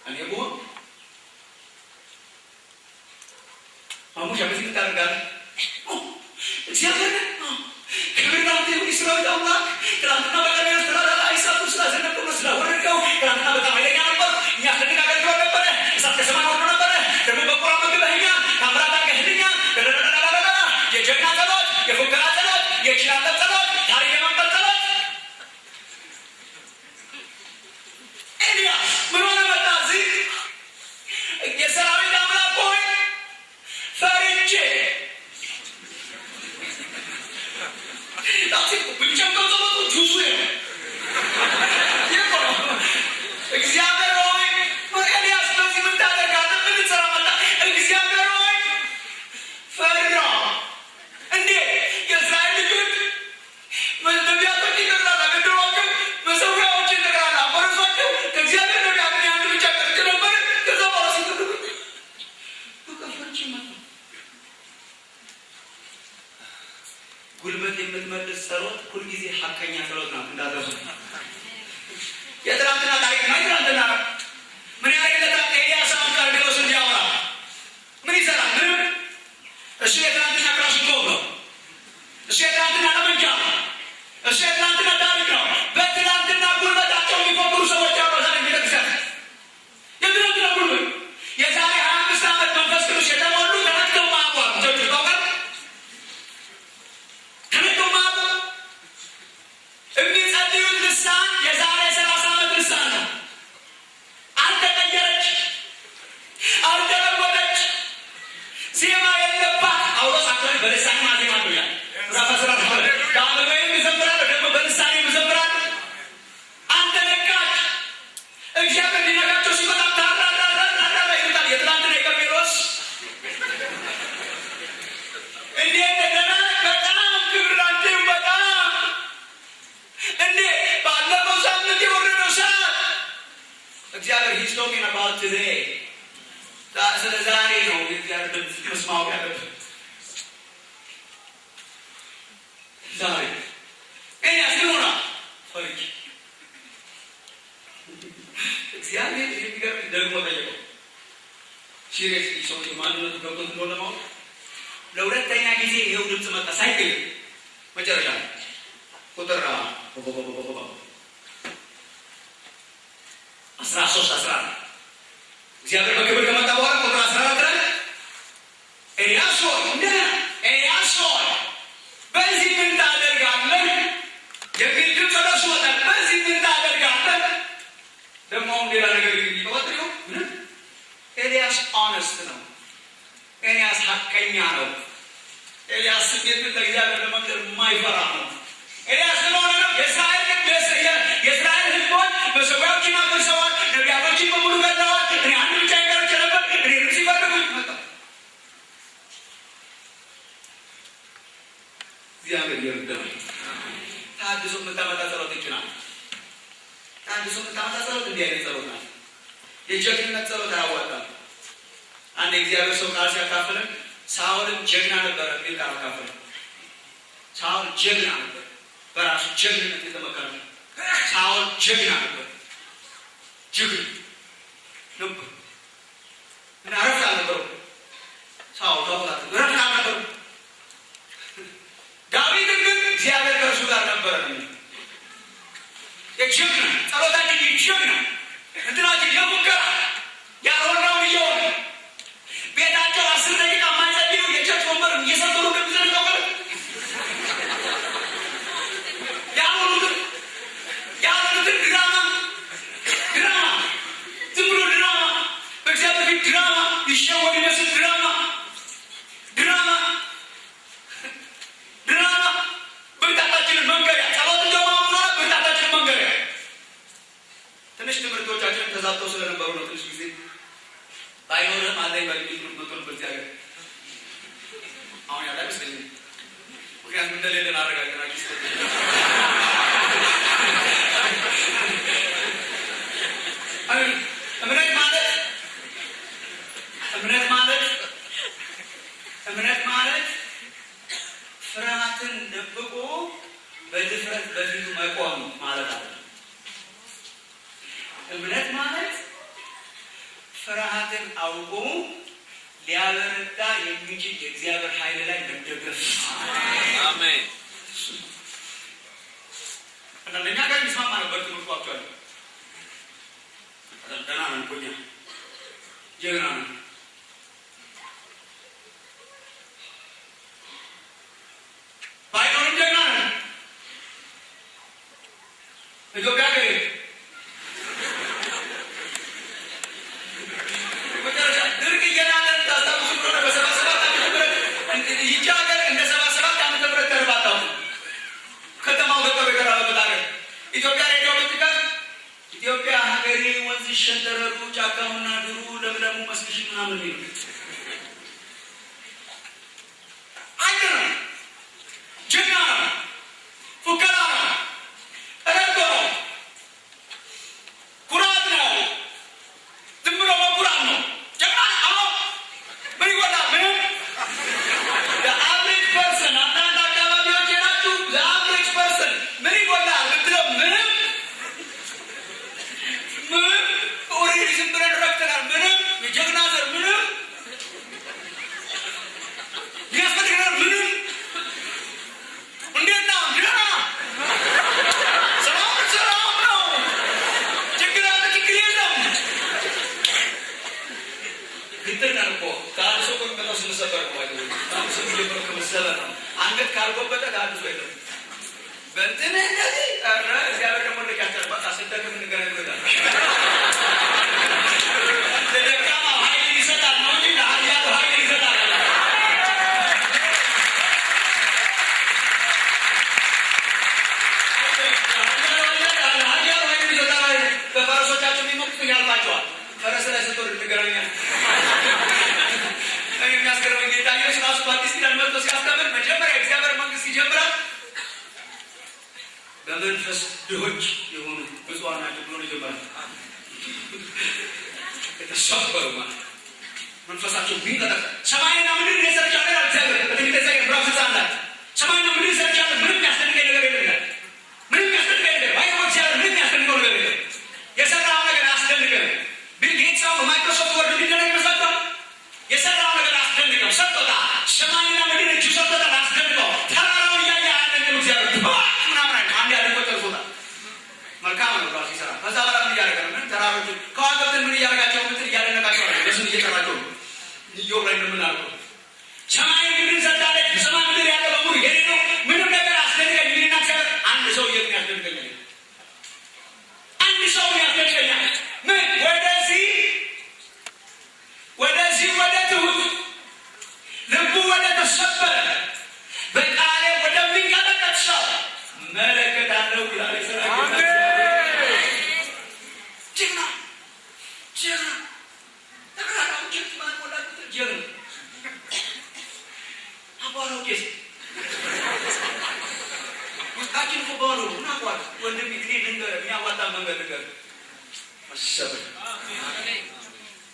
እኔ ብሆን ማሙሻ በዚህ ታደርጋለህ? እግዚአብሔር ክብር ላንተ ይሁን። የሰራዊት አምላክ ትናንትና በቀደም አይሳቱ ስላዘነበው ስላወረድከው ትናንትና በጣም ኃይለኛ ነበር። እኛ አስደንጋገር ነበረ። እሳት ከሰማይ ወርዶ ነበረ። ደግሞ በቁራ መግበኸኛል፣ ታምራት አድርገህልኛል። የጀግና ጸሎት፣ የፉከራ ጸሎት፣ የችላለት ጸሎት፣ ታሪክ የመንበር ጸሎት። ኤልያስ ምን ሆነ መጣ? እዚህ የሰራዊት አምላክ ሆይ ፈርቼ ብቻው ጸሎቱ ጁዙ እግዚአብሔር ሆይ ኤልያስ በዚህ ምን ታደርጋለህ? ምን ልትሰራ መጣ? እግዚአብሔር ሆይ ፈራ። እንዴ የእስራኤል ልጆች ነቢያቶች ይገድላል፣ ገደሏቸው፣ መሠዊያዎችን ይነቅላል፣ አፈረሷቸው። ከእግዚአብሔር ነቢያትን አንድ ብቻ ቀርቼ ነበር። ከዛ በኋላ ሲገድሉ ፈርቼ መጣ። ጉልበት የምትመልስ ጸሎት ሁልጊዜ ሐቀኛ ጸሎት ናት። እንዳትረሱ። የትናንትና ታሪክ ነው። የትናንትና ምን ያደርግለታል? ኤልያስ አሁን ቀርሜሎስ እንዲያወራ ምን ይሰራል? ምንም። እሱ የትናንትና ክላሽንኮቭ ነው። እሱ የትናንትና ጠመንጃ ነው። እሱ የትናንትና ታሪክ ነው። በትናንትና ጉልበታቸው የሚፎክሩ ሰዎች አሉ። ዛሬ ቤተክርስቲያን የትናንትና ጉልበት የዛሬ 25 ዓመት መንፈስ ቅዱስ የተሞሉ ተነክተው ማቋም ቸርች ታውቃል። ተነክተው ማቋም የሚጸልዩት ልሳን የዛሬ 30 ዓመት ልሳን ነው። አልተቀየረች፣ አልተለወጠች፣ ዜማ የለባት። ጳውሎስ አክራሪ በልሳን ማዜማ ነው ያለ ራፋ በአበባይም ይዘምራል፣ ደግሞ በልሳኔም ይዘምራል። አልተነካች፣ he's talking about today. ስለ ዛሬ ነው የእግዚአብሔር ድምፅ መስማት ያለብን። ዛሬ እኔ አስገሩና ፈርጅ እግዚአብሔር የሚገርም ደግሞ ጠየቀው። ሲሪየስሊ ሰው ማንነቱ ገብቶት እንደሆነ ማወቅ ለሁለተኛ ጊዜ ይኸው ድምፅ መጣ ሳይክል መጨረሻ ቁጥር 13 እግዚአብሔር በክብር ከመጣ በኋላ ቁጥር 14 ላይ ኤልያስ ሆይ በዚህ ምን ታደርጋለህ? የሚል ድምፅ ወደሱ መጣ። በዚህ ምን ታደርጋለህ? ደግሞ አሁን ሌላ ነገር ይወጥሩ። ኤልያስ ኦነስት ነው። ኤልያስ ሐቀኛ ነው። ኤልያስ ስሜትን ለእግዚአብሔር ለመንገር የማይፈራ ነው። ኤልያስ ስለሆነ ነው የእስራኤል ሕዝቦች በሰባዎችን አፍርሰዋል፣ ነቢያቶችን በሙሉ ገድለዋል። እኔ አንድ ብቻ ይቀርች ነበር፣ እኔንም ሲፈልጉኝ መጣ። እግዚአብሔር ይርዳል። ታድሶ የምታመጣ ጸሎት ይችላል። ታድሶ የምታመጣ ጸሎት እንዲህ አይነት ጸሎት ናት። የጀግንነት ጸሎት አያዋጣም። አንድ እግዚአብሔር ሰው ቃል ሲያካፍለን ሳኦልም ጀግና ነበረ የሚል ቃል አካፍለን። ሳኦል ጀግና ነበር፣ በራሱ ጀግንነት የተመካ ነው። ሳኦል ጀግና ነበር፣ ጀግና ነበር እና ረፍት አልነበረው። ሳኦል ታውቃለህ፣ ረፍት አልነበረው። ዳዊት ግን እግዚአብሔር ከእርሱ ጋር ነበረ። የጀግና ጸሎታችን የጀግና እንትናችን የሙከራ ያልሆነውን እየሆነ ቤታቸው 10 ደቂቃ የማይጸልዩ የቸርች ወንበር እየሰበሩ እንደሚዘል ታውቃለ። ያልሆኑትን ድራማ ዝም ብሎ ድራማ በእግዚአብሔር ፊት ድራማ ይሸወድ ይመስል ድራማ ብርታታችንን መንገሪያ ጸሎት እንደማሆኑ ብርታታችንን መንገሪያ። ትንሽ ትምህርቶቻችንን ተዛብተው ስለነበሩ ነው ትንሽ ጊዜ ባይኖርም አለኝ በልቤት ምትመጡንበት ያገር አሁን ያለ አይመስለኝም። ምክንያቱም እንደሌለን አረጋግናችሁ እምነት ማለት ፍርሃትን ደብቆ በድፍረት በፊቱ መቆም ማለት አለ። እምነት ማለት ፍርሃትን አውቆ ሊያበረታ የሚችል የእግዚአብሔር ኃይል ላይ መደገፍ። አሜን። አንደኛ ጋር ይስማማ ነበር ትምህርቷቸዋል። ደህና ነን እኮ እኛ ጀግና ነን። ባይኖርም ጀግና ነን። ኢትዮጵያ ገ ኢትዮጵያ ሀገሬ ወንዝ ሸንተረሩ ጫካውና ድሩ ለምለሙ መስልሽ ምናምን ነው አይደል? ጀግና ነው፣ ፉከራ ነው፣ እረዶ ነው፣ ኩራት ነው። ዝም ብሎ መኩራት ነው። ጀግና አዎ፣ ምን ይጎላል? ምንም። ለአቨሬጅ ፐርሰን አንዳንድ አካባቢዎች የናችሁ ለአቨሬጅ ፐርሰን ምን ይጎላል ብትለው ምንም ኦሬዲ ዝም ብለን ረክተናል። ምንም የጀግና ዘር ምንም ያስፈልገናል። ምንም እንዴት ነው? ደህና ሰላም ነው። ችግር አለ? ችግር የለም። ግጥርናል እኮ ከአንድ ሰው እኮ የሚመጣው ስንሰበር ነው። አንድ ሰው የሚጀምረው ከመሰበር ነው። አንገት ካልጎበጠ ከአንድ ሰው የለም። በእንትን እንደዚህ እግዚአብሔር ደግሞ ልክ ያተርባታ ስደግም እንገናኝ ይወዳል። ለደካማ ኃይል ይሰጣል ነው እንጂ ለኃያሉ ኃይል ይሰጣል። ኃያሉ ኃይል ይሰጣል። በፈረሶቻቸው የሚሞቅቱ ያልፋቸዋል። ፈረስ ላይ ስትወር እንገናኛል። የሚያስገርመኝ ጌታ ኢየሱስ ራሱ በአዲስ ኪዳን መጥቶ ሲያስተምር መጀመሪያ እግዚአብሔር መንግስት ይጀምራል በመንፈስ ድሆች የሆኑ ብፁዓን ናቸው ብሎ ይጀምራል። የተሰበሩ ማለት መንፈሳቸው ቢንቀጠቀጥ ሰማይና ምድር የሰርቻለ እግዚአብሔር በትንቢተ ኢሳይያስ ምዕራፍ 61 ሰማይና ምድር የሰርቻለ ምንም ያስደንቀኝ ነገር የለም። ምንም ያስደንቀኝ ነገር ባይሆን እግዚአብሔር ምንም ያስደንቀው ነገር የለም። የሰራው ነገር አያስደንቅም። ቢል ጌትስ በማይክሮሶፍት ወርድ ሊደረግ ይመስላል። የሰራው ነገር አያስደንቅም። ሰጥቶታል። ሰማይና ምድር እጁ ሰጥቶታል። አያስደንቀው። ተራራው እያየ አያደንቅም። እግዚአብሔር ምናምን አይደለም። አንድ ያደንቆ ጨርሶታል። መልካም ነው ራሱ ይሰራል። ከዛ በኋላ ምን እያደረገ ነው? ምን ተራሮችን ከዋክብትን ምን እያደረጋቸው ምትል እያደነቃቸው ነው። በስም እየጠራቸው ነው። ኢዮብ ላይ እንደምናልቀው ሰማይ ምድር ሰጣለች። በሰማይ ምድር ያለው በሙሉ የኔ ነው። ምንም ነገር አስደንቀኝ የሚልና እግዚአብሔር አንድ ሰው የምን ያስደንቀኛል? አንድ ሰው ያስደንቀኛል። ምን ወደዚህ ወደ ትሁት ልቡ ወደ ተሰበረ በቃሌ ወደሚንቀጠቀጥ ሰው መለከታለሁ ይላል።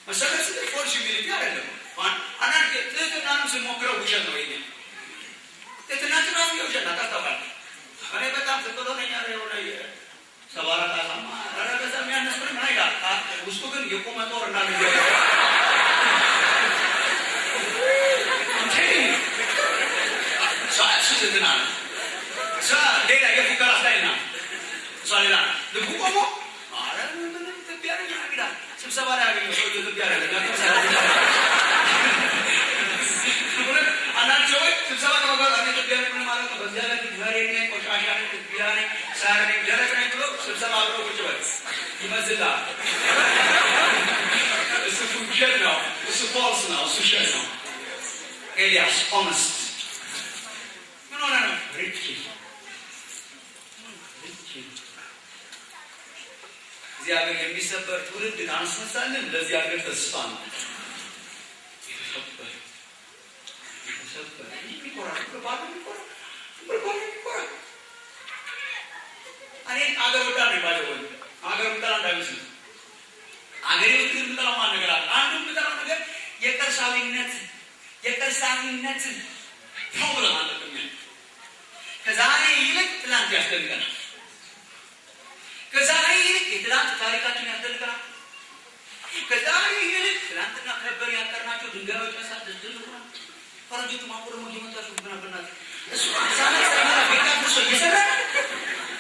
መሰረት ፎርስ ሚሊቲ አይደለም። አንዳንድ ትህትናንም ስንሞክረው ውሸት ነው። ይሄ ትህትና ትራፊ ውሸት ናታስታውቃል። እኔ በጣም ትክክለኛ የሆነ ሰባራ ጣሳማ ረገዛ የሚያነስብን ምን አይላል። ውስጡ ግን የቆመ ጦር እንዳለ እሱ ትህትና ነው። ሌላ የፉከራ ስታይል ናት። እሷ ሌላ ልቡ ቆሞ ምንም ትቢያ ይላል። ስብሰባ ላይ ያገኘው ሰው ትቢያ አንዳንድ ሰዎች ስብሰባ ከመግባት አኔ ትቢያ ምን ማለት ነው? በዚያ ላይ መሬት ነኝ፣ ቆሻሻ ነኝ፣ ትቢያ ነኝ፣ ሳር ነኝ፣ ደረቅ ነኝ ብሎ ስብሰባ ብሎ ቁጭ በል ይመስላል። እሱ ፉክሽን ነው። እሱ ፎልስ ነው። እሱ ሸት ነው። ኤልያስ ኦነስት ምን ሆነ ነው? ሪች እግዚአብሔር የሚሰበር ትውልድ ካስነሳልን ለዚህ ሀገር ተስፋ ነው። የተሰበር እኔ አገር ወዳድ ነው ባለው ወይ አገር ወዳድ እንዳይመስል አገሬ ውስጥ ምንጠላው ማን ነገር አለ። አንዱ ምንጠላው ነገር የቀርሳዊነት ፕሮብለም አለብኝ። ከዛሬ ይልቅ ትላንት ያስደንቀናል። ከዛሬ ይልቅ የትላንት ታሪካችን ያስደንቀናል። ከዛሬ ይልቅ ትላንትና ከበር ያቀርናቸው ድንጋዮች መሳት ያስደንቀናል። ፈረንጆቹ ማቆ ደግሞ እየመጣችሁ ብናበናት እሱ 50 ዓመት ሳይሞላ ቤት አፍርሶ እየሰራ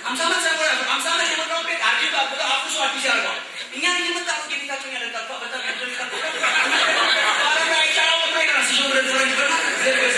50 ዓመት ሳይሞላ 50 ዓመት የሞላው ቤት አዲስ አበባ አፍርሶ አዲስ ያደርገዋል። እኛን እየመጣሁ ቤታቸውን ያደርጋል። በጣም ያስደንቃል። ባለራ ይቻላል ወይ ራስ ይዞ ወደ ፈረንጅ በና ዘርበዘ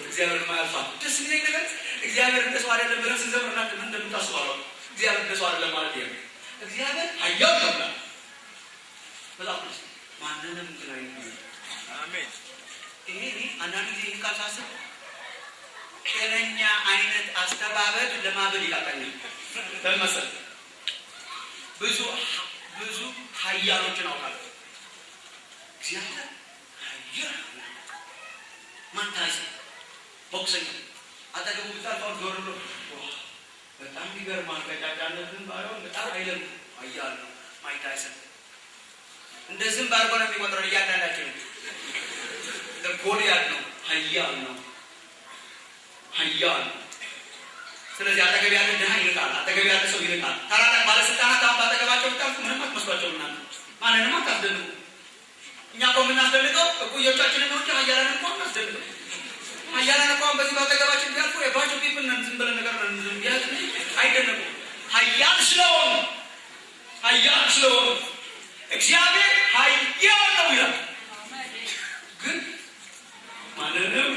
እግዚአብሔር ማያልፋ ደስ የሚለኝ ነገር እግዚአብሔር እንደሰው አይደለም ብለን ስንዘምርናት ምን እንደምታስባለው እግዚአብሔር እንደሰው አይደለም ማለት ነው። እግዚአብሔር ኃያል ነው ብላ በጣም ማንንም እንትን አይነት አሜን። ይሄ አንዳንድ ጊዜ ቃል ሳስብ ጤነኛ አይነት አስተባበል ለማበል ይቃጣኛል። በመሰል ብዙ ኃያሎችን አውቃለሁ። እግዚአብሔር ኃያል ማንታይስ ቦክሰኛ አጠገቡ ብታልፋው ዞር ብሎ በጣም ይገርማል። ከጫጫነትን ባይሆን በጣም ኃይለኛ ኃያል ነው። ማይታይሰን እንደዚህም ባርጎ ነው የሚቆጥረው። እያንዳንዳችን ጎልያድ ነው። ኃያል ነው። ስለዚህ አጠገብ ያለ ድሃ ይልቃል፣ አጠገብ ያለ ሰው ይልቃል። ታላላቅ ባለስልጣናት አሁን ባጠገባቸው ብታልፉ ምንም አትመስሏቸው። ማንንም አታስደንቁ። እኛ እኮ የምናስደንቀው እኩዮቻችንን ነው እንጂ ኃያላንን እኮ እናስደንቀው። ኃያላን እኮ በዚህ ባጠገባችን ቢያልፉ የባጆ ፒፕል ነን፣ ዝም ብለን ነገር ነን፣ ዝም ብያት አይደነቁም። ኃያል ስለሆኑ እግዚአብሔር ኃያል ነው ይላል። ግን ማንንም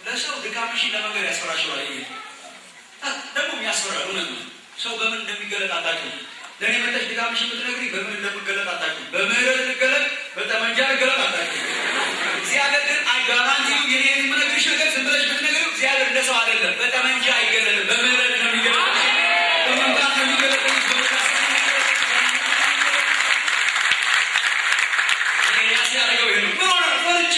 ለሰው ድካምሽን ለመንገድ ያስፈራሽዋል። ደግሞ የሚያስፈራ እውነት ነው። ሰው በምን እንደሚገለጥ አታውቂም። ለእኔ መጠሽ ድካምሽን ብትነግሪኝ በምን እንደምገለጥ አታውቂም። በምህረት ልገለጥ፣ በጠመንጃ ልገለጥ አታውቂም። እግዚአብሔር ግን ጋራንቲው የኔ የምነግርሽ ነገር ዝም ብለሽ ብትነግሪው እግዚአብሔር እንደ ሰው አይደለም። በጠመንጃ አይገለጥም፣ በምህረት ነው የሚገለጥ። በመምጣት ነው የሚገለጥ። ያደረገው ይሄ ነው። ምን ሆነ? ፈርቼ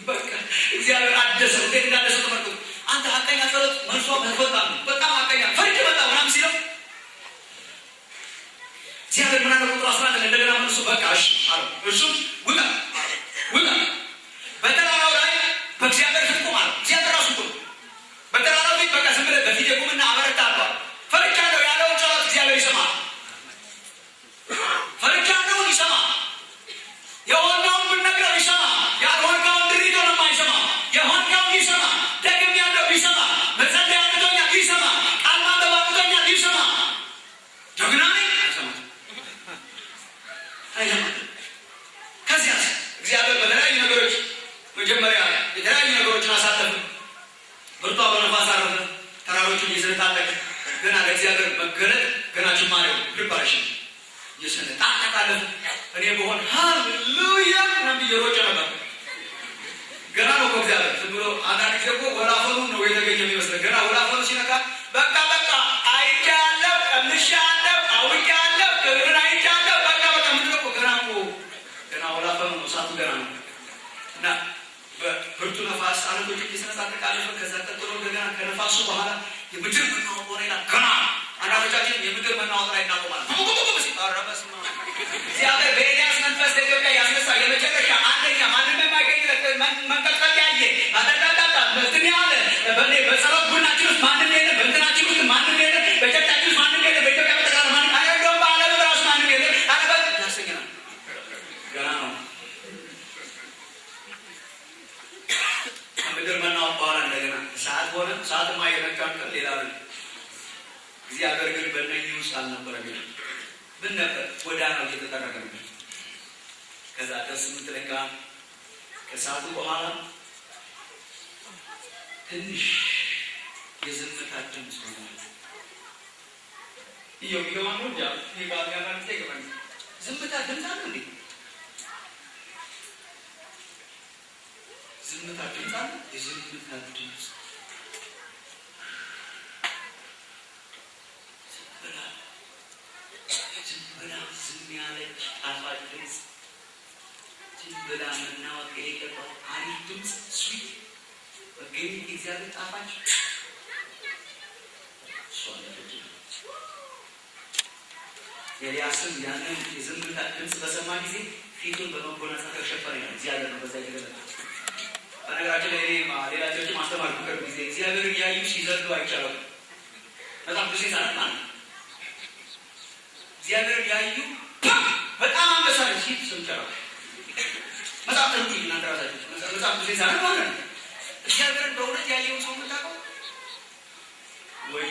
በቃ እግዚአብሔር አደሰው። እንዴት እንዳደሰው ተመልከቱ። አንተ ሀቀኛ ጸሎት መልሷ በጣም በጣም ሀቀኛ ፈርቼ በጣ ምናምን ሲለው እግዚአብሔር ምን አለ? ቁጥር 11 እንደገና መልሶ በቃ እሺ አለው። እሱም ውጣ በተራራው ላይ በእግዚአብሔር ፊት ቁም አለው። እግዚአብሔር ራሱ ቁም በተራራው ፊት በቃ ዝም ብለህ በፊት ቁምና አበረታለሁ። ፈርቻለሁ ያለውን ጸሎት እግዚአብሔር ይሰማል። ፈርቻለሁን ይሰማል። የሆንካውን ብትነግረው ይሰማል። ያልሆንካውን ድሪቶ ነው የማይሰማው። የሆንካውን ይሰማል። ደግም ያለው ይሰማል። መጸለይ አቅቶኛል ይሰማል። ቃል ማንበብ አቅቶኛል ይሰማል። ጀግና ነኝ አይሰማም። ከዚያስ እግዚአብሔር በተለያዩ ነገሮች መጀመሪያ የተለያዩ ነገሮችን አሳለፈ። ብርቷ በነፋስ አረፈ። ተራሮችን እየሰነጣጠቀ ገና ለእግዚአብሔር መገለጥ ገና ጅማሬው ልባሽ እየሰነጣጠቃለፈ። እኔ በሆን ሃሌሉያ ምናምን እየሮጨ ነበር። ገና ነው እኮ እግዚአብሔር ዝም ብሎ አንዳንድ ጊዜ እኮ ወላፈኑን ነው የተገኘ የሚመስለው። ገና ወላፈኑ ሲነካ በቃ አይቻለሁ፣ ቀምሻለሁ፣ አውቄያለሁ፣ ክብርን አይቻለሁ። በቃ ምንድን ነው እኮ ገና ወላፈኑ ነው፣ እሳቱ ገና ነው። እና በብርቱ ነፋስ አለቶች እየሰነጣጠቀ አለፈ። ከዛ ቀጥሎ እንደገና ከነፋሱ በኋላ የምድር መናወጥ ሆነ ይላል። ገና አንዳንዶቻችን የምድር መናወጥ ላይ እናቆማለን። እግዚአብሔር በኤልያስ መንፈስ ለኢትዮጵያ ያስነሳ የመጨረሻ አንደኛ ማንም የማይገኝለት መንቀጥቀጥ ያየ አጠቃጣጣ እንትን ያለ በጸሎት ቡድናችን ውስጥ ማንም የለ፣ በእንትናችን ውስጥ ማንም የለ፣ በጨርጫችን ውስጥ ማንም የለ፣ በኢትዮጵያ በጠቅላላ ማንም አይደለም፣ በዓለም ራሱ ማንም የለ። አለበት ያሰኘናል። ገና ነው። ከምድር መናወጥ በኋላ እንደገና ሰዓት ሆነ። ሰዓትማ የነካን ቀን ሌላ ነው። እግዚአብሔር ግን በእነኚህ ውስጥ አልነበረም። ምን ነበር? ጎዳናው እየተጠረገ ነበር። ከዛ ደስ የምትለኝ ከሰዓቱ በኋላ ትንሽ የዝምታ ድምፅ ሆነ። ይገባል ነው እንጃ ይባል ጋር ይገባል። ዝምታ ድምፅ አለ እንዴ? ዝምታ ድምፅ አለ። የዝምታ ድምፅ ዝም ያለች ጣፋጭ ድምፅ፣ ዝም ብላ መናወጥ የሌለባት አሪፍ ድምፅ፣ ስዊት መገኘት የእግዚአብሔር ጣፋጭ እሷ ነች። ኤልያስም ያንን የዝምታ ድምፅ በሰማ ጊዜ ፊቱን በመጎናጸፊያ ሸፈነ ይላል። እግዚአብሔር ነው በዛ የተገለጠ። በነገራችን ላይ ሌላ ቸርች ማስተማር ፍቅር ጊዜ እግዚአብሔር እያዩ ሲዘሉ አይቻልም። በጣም ብዙ ይዛል ማለት እግዚአብሔር ያዩ በጣም አንበሳ ሲል ሰምቻለሁ። መጽሐፍ ተርጉ እናንተ ራሳችሁ መጽሐፍ ብዙ ይዛል ማለት ነው። እግዚአብሔርን በእውነት ያየውን ሰው የምታውቀው ወይ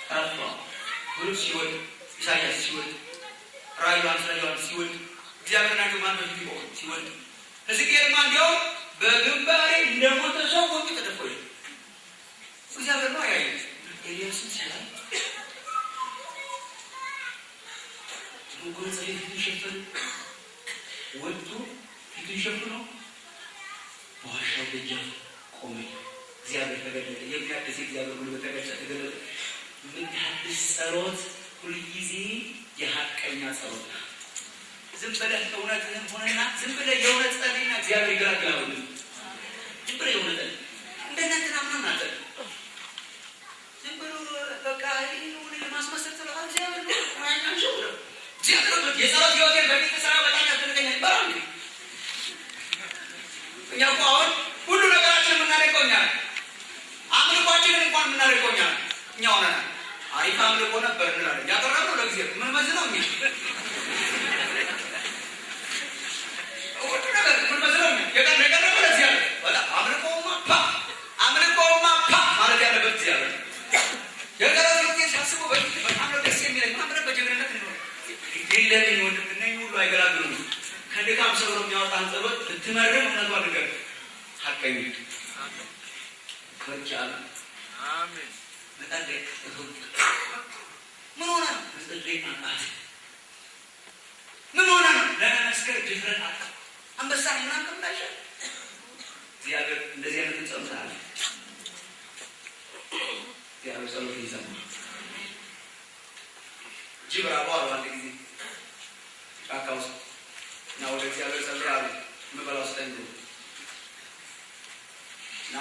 ታፋ ሁሉ ሲወድ ኢሳያስ ሲወድ ራእይ ዮሐንስ ሲወድ እግዚአብሔር ናቸው ማን በፊት ይቆም ሲወድ ሕዝቅኤል ማን እንዲያው በግንባሬ እንደሞተ ሰው ወጥ ተደፈለ። እግዚአብሔር ነው ያየ ኤልያስን ሲያይ ሙጎን ሰይፍ ይሸፈን ወጥቶ ፊቱ ይሸፍኖ በዋሻው ደጃፍ ቆመ። እግዚአብሔር ተገለጠ። የሚያድስ እግዚአብሔር ሁሉ ተገለጠ። የምታድስ ጸሎት ሁልጊዜ የሀቀኛ ጸሎት ነው። ዝም ብለህ እውነትህን ሆነና ዝም ብለህ የእውነት ጸልይና እግዚአብሔር ይገላግላል። ዝም ብለህ የእውነት እንደናንተና ምናምን አለ ዝም ብሎ በቃ ይሁን ለማስመሰል ስለሆነ እግዚአብሔር ነው አይናቸው እግዚአብሔር የጸሎት ህይወቴን በፊት ስራ በጣም ያስደንቀኛል ይባላል። እኛ እኮ አሁን ሁሉ ነገራችን የምናደርገው እኛ አምልኳችንን እንኳን የምናደርገው እኛ ሆነናል። አሪፍ አምልኮ ነበር እንላለን። ያቀረብነው ለእግዚአብሔር ምን መዝነው እኛ ሁሉ ነገር ምን መዝነው የቀረበው ለእግዚአብሔር በጣም አምልኮውማ ማለት ያለበት እግዚአብሔር የቀረበው ህይወቴን ሳስበው በፊት በጣም ነው ደስ የሚለኝ። ምናምን በጀግንነት ነው ይለኝ ወንድምና ሁሉ አይገላግሉም። ከድካም ሰብሮ የሚያወጣን ጸሎት ልትመርም እውነቱ አድርገን ሀቀኝ ከቻለ አሜን መጣለይ ምን ሆነ መስተለይ አንተ ምን ሆነ ለመስከር ድፍረት አጣ አንበሳ ምናምን ከመጣሽ እግዚአብሔር እንደዚህ አይነት ጸሎት አለ። እግዚአብሔር ጸሎት ይሰማል። ጅብራው አንድ ጊዜ ጫካ ውስጥ እና ወደ እግዚአብሔር ጸልያለሁ የምበላው ስተንዱ እና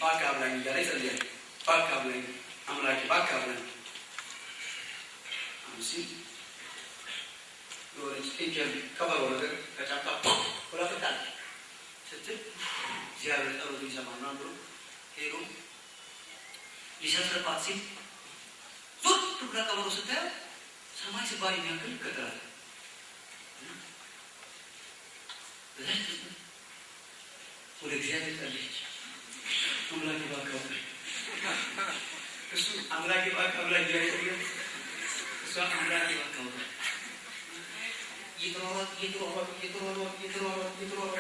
ባካ ብላኝ እያለ ጸልያለሁ። ባካ ብላኝ አምላኬ ባካ ብላኝ አንሲ የሆነች ጤንጀር ከበሮ ነገር ከጫካ ሁላፍታል ስትል እግዚአብሔር ጸሎት ይሰማል ምናምን ብሎ ሄዶ ሊሰፍርባት ሲል ዞር ብላ ከበሮ ስታየው ሰማይ ሲባል የሚያክል ይከተላል። ወደ እግዚአብሔር ጸለየች። አምላኬ ባካ እሱ አምላኬ ባካ ብላ እያለ እሷ አምላኬ ባካ እየተሯሯጥ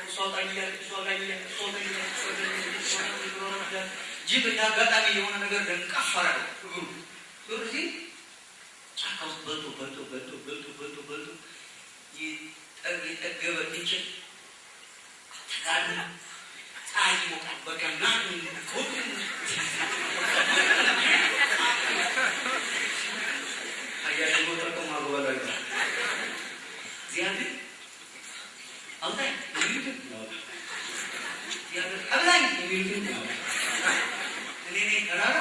እሷ ጋር ጅብ እንዳጋጣሚ የሆነ ነገር ደንቃፋ እግሩ ስለዚህ ጫካ ውስጥ በልቶ የጠገበ እንችል ተጋድሞ ፀሐይ ይሞቃል። በቃ አያደጎ ጠቀማ በበላ እግዚአብሔር አብላኝ የሚሉትን እግዚአብሔር አብላኝ የሚሉትን እኔ ተራራ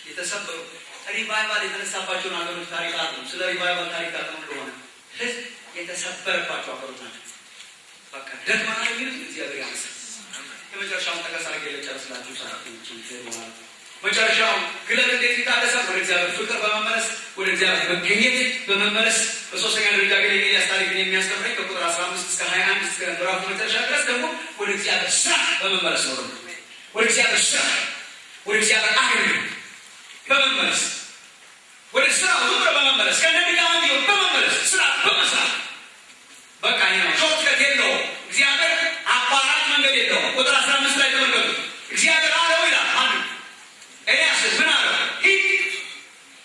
የተሰበሩ ሪቫይቫል የተነሳባቸውን ሀገሮች ታሪክ አሉ። ስለ ሪቫይቫል ታሪክ አሉ እንደሆነ ህዝብ የተሰበረባቸው ሀገሮች ናቸው። በቃ ደክማና የሚሉት እግዚአብሔር ያመሰግናል። የመጨረሻውን ጠቀስ አድርጌ ልጨርስላችሁ ሰዓቶችን ይሆናል። መጨረሻው ግለት እንዴት ይታደሳል? ወደ እግዚአብሔር ፍቅር በመመለስ ወደ እግዚአብሔር መገኘት በመመለስ። በሶስተኛ ደረጃ ግን የኤልያስ ታሪክን የሚያስተምረኝ ከቁጥር 15 እስከ 21 እስከ ምዕራፉ መጨረሻ ድረስ ደግሞ ወደ እግዚአብሔር ስራ በመመለስ ነው። ወደ እግዚአብሔር ስራ፣ ወደ እግዚአብሔር አገልግሎት በመመለስ ወደ ስራ ሁሉ በመመለስ ከነድጋም ቢሆን በመመለስ ስራ በመስራት በቃ ይሄ ነው። ሾርትከት የለውም። እግዚአብሔር አቋራጭ መንገድ የለውም። ቁጥር 15 ላይ ተመልከቱ። እግዚአብሔር አለው ይላል አንዱ ኤልያስ ምን አለው?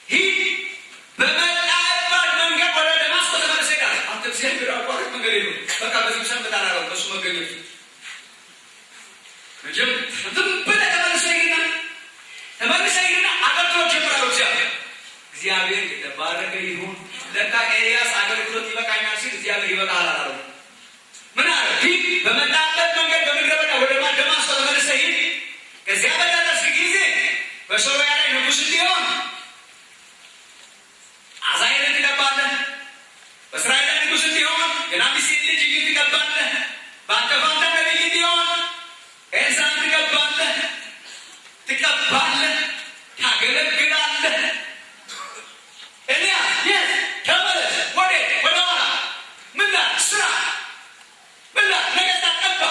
ሂድ በመጣበት መንገድ ወደ ደማስቆ ተመለስ ይላል። አንተ እግዚአብሔር አቋራጭ መንገድ የለውም። በቃ በዚህ ሰንበት አላለው በሱ መገኘት መጀመ ዝም ብለህ ተመልሰይና አገልግሎት ጀምራለሁ። እግዚአብሔር የተባረከ ይሁን። ለካ ኤልያስ አገልግሎት ይበቃኛል ሲል እግዚአብሔር ይበቃል አላለው። ምን አለ? ሂድ በመጣበት መንገድ በምድረ በዳ ወደ ደማስቆ ተመልሰህ ሂድ። ከዚያ በደረስክ ጊዜ በሶርያ ላይ ንጉሥ እንዲሆን አዛሄልን ትቀባለህ። በእስራኤል ላይ ንጉሥ እንዲሆን የናቢሲን ልጅ ኢዩን ትቀባለህ። በአንተ ፋንታ ነቢይ እንዲሆን ኤልሳዕን ትቀባለህ። ታገለግላለህ። ኤልያስ የት ተመለስ። ወደ ኋላ ምን ላይ ስራ፣ ምን ላይ ነገሥታት ቀባ፣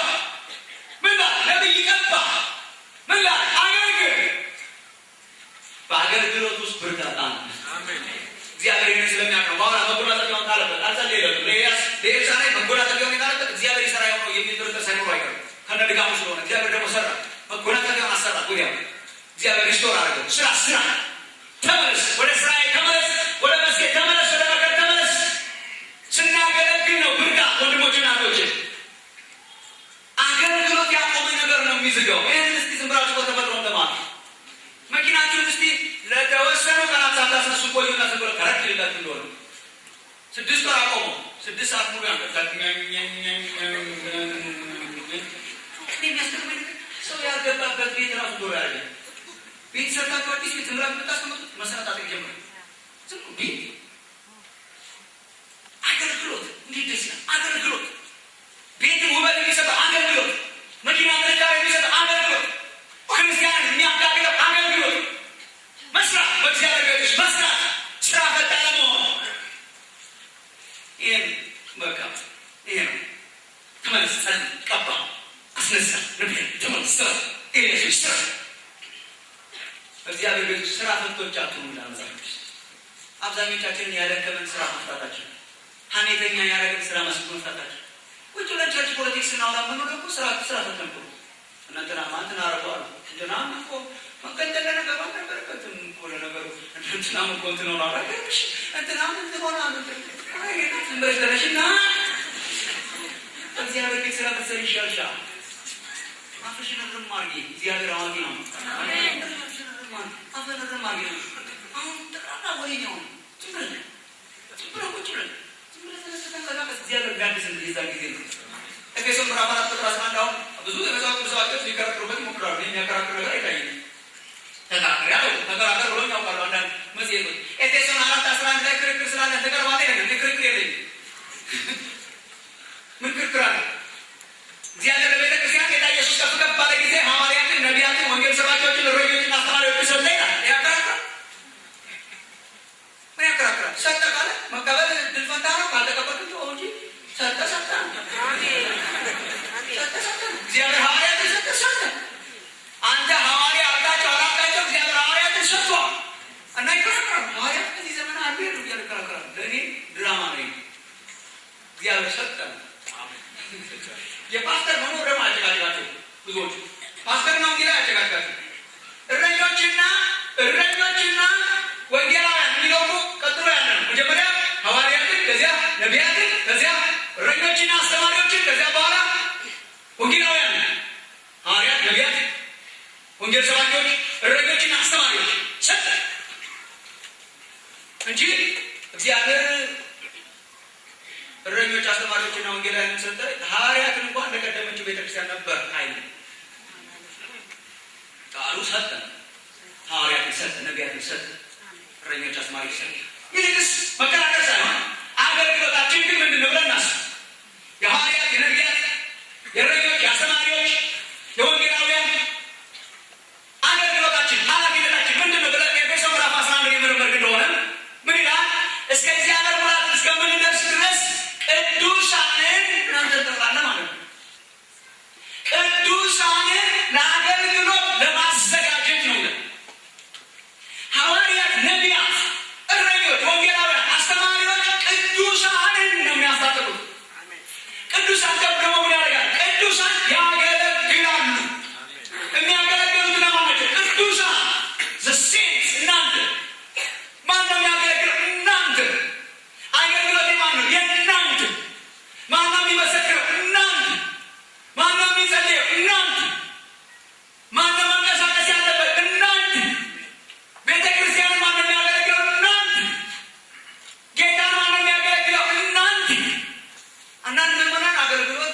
ምን ላይ ነቢይ ቀባ፣ ምን ላይ አገልግል። በአገልግሎት ውስጥ ብርታት አለ። እግዚአብሔር ይህን ስለሚያውቀው በኋላ መጎናጸፊያውን ጣለበት። አልጸለየለትም። ለኤልሳዕ ላይ መጎናጸፊያውን የጣለበት እግዚአብሔር ይሰራ የሆነው የሚል ብርታት ሳይኖሩ አይቀርም። ከነ ድጋሙ ስለሆነ እግዚአብሔር ደግሞ ሰራ። እግዚአብሔር ሪስቶር አድርገው ስራ ተመለስ፣ ወደ ስራዬ ተመለስ፣ ወደ መስጌ ተመለስ፣ ወደ መከር ተመለስ። ስናገለግል ነው ብርታት። ወንድሞችና እህቶች አገልግሎት ያቆመ ነገር ነው የሚዝገው። ይህን እስቲ ዝም ብላችሁ በተፈጥሮ ተማሩ። መኪናችሁን እስቲ ለተወሰኑ ቀናት ሳታስነሱ ቆዩና ዝም ብሎ ከረክ ሊላችሁ እንደሆነ 6 ወር አቆሙ። 6 ሰዓት ሙሉ የሚያስገርመኝ ሰው ያልገባበት ቤት ራሱ ዶሮ ያለ ቤት ሰርታችሁ አዲስ ቤት ምራ የምታስቀምጡት መሰረታት ጀምረ ዝም ቤት አገልግሎት እንዴት ደስ ይላል! አገልግሎት ቤት ውበት የሚሰጠው አገልግሎት፣ መኪና ጥንካሬ የሚሰጠው አገልግሎት፣ ክርስቲያን የሚያጋግለው አገልግሎት፣ መስራት፣ በእግዚአብሔር ቤት ውስጥ መስራት፣ ስራ ፈታ ለመሆን ይህን በቃ ይሄ ነው። ተመለስ፣ ጸልይ፣ ቀባ፣ አስነሳ፣ ነቢይ ተመለስ፣ ስራ፣ ኢየሱስ ስራ። በእግዚአብሔር ቤት ውስጥ ስራ ፈቶች አትሁኑ ይላል መጽሐፍ ቅዱስ። አብዛኞቻችንን ያደከመን ስራ መፍታታችን፣ ሀሜተኛ ያደረገን ስራ መፍታታችን። ቁጭ ብለን ቸርች ፖለቲክስ ስናወራ የምንወደው ስራ ፈተንኩ እናንተናማ እንትን አረገዋል እንትናም እኮ መንቀጠለ ነገር አልነበረበትም እኮ ለነገሩ እንትናም እኮ እንትን ሆነ አረገሽ እንትናም እንትን ሆነ ዝምበረሽና እግዚአብሔር ቤት ስራ ብትሰሪ ይሻልሻል። አፍሽን እርም አድርጊ። እግዚአብሔር አዋቂ ነው። አፈን እርም አድርጊ ነው። አሁን ጠቅላላ ወሬኛው ዝም ብለን ቁጭ ብለን ተንቀሳቀስ። እግዚአብሔር ጋድስ እንደዛ ጊዜ ነው። ኤፌሶን ምዕራፍ 4 ቁጥር 11 አሁን ብዙ የመጽሐፍ ቅዱስ አዋቂዎች ሊከራከሩበት ይሞክራሉ። የሚያከራክሩ ነገር አይታየኝም። ተከራከር ብሎ ያውቃሉ አንዳንድ መጽሔቶች። ኤፌሶን 4:11 ላይ ክርክር ስላለ ተቀርባለ ይለኛል። ክርክር የለኝም። ምን ክርክር አለ? እግዚአብሔር ለቤተ ክርስቲያን ጌታ ኢየሱስ ከፍ ከፍ ባለ ጊዜ ሐዋርያትን፣ ነቢያትን፣ ወንጌል ሰባኪዎችን፣ እረኞችን፣ አስተማሪዎችን ሰጠ ይላል። ያከራክራል። ምን ያከራክራል? ሰጠ ካለ መቀበል ድል ፈንታ ነው። ካልተቀበልክ ተወው እንጂ ሰጠ እግዚአብሔር ሐዋርያትን ሰጠ። አንተ ሐዋርያ አልካቸው አላልካቸው እግዚአብሔር ሐዋርያትን ሰጥቷል እና ይከራከራል። ሐዋርያት በዚህ ዘመን አሉ እያሉ ይከራከራል። ለእኔ ድራማ ነው። እግዚአብሔር ሰጠ። የፓስተር መኖር ደግሞ አጨቃጭቃቸው ብዙዎቹ ፓስተር ነው እንግዲህ አጨቃጭቃቸው። እረኞችና ወንጌላውያን የሚለው ቀጥሎ ያለ ነው። መጀመሪያ ሐዋርያትን፣ ከዚያ ነቢያትን፣ ከዚያ እረኞችና አስተማሪዎችን፣ ከዚያ በኋላ ወንጌላውያን፣ ሐዋርያት፣ ነቢያት፣ ወንጌል ሰባኪዎች፣ እረኞችና አስተማሪዎች ሰጠ እንጂ እግዚአብሔር እረኞች፣ አስተማሪዎችና ወንጌላውያን ሰጠ። ሐዋርያትን እንኳን እንደቀደመችው ቤተክርስቲያን ነበር አይደል? ቃሉ ሰጠ። ሐዋርያትን ሰጠ፣ ነቢያትን ሰጠ፣ እረኞች፣ አስተማሪዎች ሰጠ። ይልቅስ መከራከር ሳይሆን አገልግሎታችን ግን ምንድን ነው ብለን እናስብ። የሐዋርያት፣ የነቢያት፣ የእረኞች፣ የአስተማሪዎች፣ የወንጌላውያን አገልግሎታችን ኃላፊነታችን ምንድን ነው ብለን ኤፌሶን ምዕራፍ 11 የመረመርን እንደሆነ ምን ይላል? እስከ እግዚአብሔር ሙላት እስከምንደርስ ድረስ ቅዱሳንን እናንተ ጠቅላላ ማለት ነው። ቅዱሳንን ለአገልግሎት ለማዘጋጀት ነው። ሐዋርያት፣ ነቢያት፣ እረኞች፣ ወንጌላውያን፣ አስተማሪዎች ቅዱሳንን ነው የሚያስታጥቁት። ቅዱሳን ደግሞ ምን ያደርጋል? ቅዱሳን ያገለግላሉ። የሚያገለግሉት ለማን ናቸው? ቅዱሳን ዘሴንስ እናንተ። ማን ነው የሚያገለግለው? እናንተ። አገልግሎት ማን ነው? የእናንተ። ማን ነው የሚመሰክረው? እናንተ። ማን ነው የሚጸልየው? እናንተ። ማን ነው መንቀሳቀስ ያለበት? እናንተ። ቤተ ክርስቲያን ማን ነው የሚያገለግለው? እናንተ። ጌታን ማን ነው የሚያገለግለው? እናንተ። አንዳንድ ምዕመናን አገልግሎት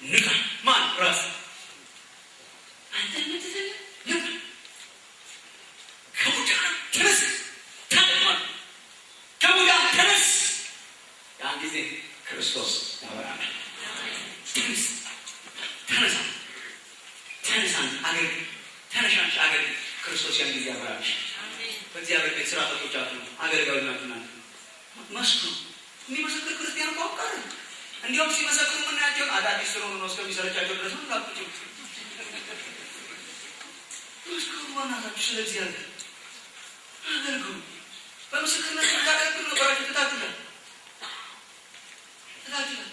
ንቃ። ማን ራስ አንተ ምትዘለ ንቃ። ከሙታን ተነስ ታጥማል። ከሙታን ተነስ። ያን ጊዜ ክርስቶስ ያበራል። ተነስ ተነሳ ተነሳ አገር ተነሻሽ አገር ክርስቶስ ያን ጊዜ ያበራል። በእግዚአብሔር ቤት ስራ ፈቶቻችሁ አገልጋዮች ናችሁ። መስኩ የሚመሰክር ክርስቲያን እኮ አውቃለሁ። እንዲያውም ሲመሰክሩ ምናያቸው አዳዲስ ስለሆኑ ነው እስከሚሰለቻቸው ድረስ ነው ላቁጭ መስክሩ። ዋናታችሁ ስለ እግዚአብሔር አገልግሉ። በምስክርነት ታገለግሉ ነበራችሁ። ትታችሁታል።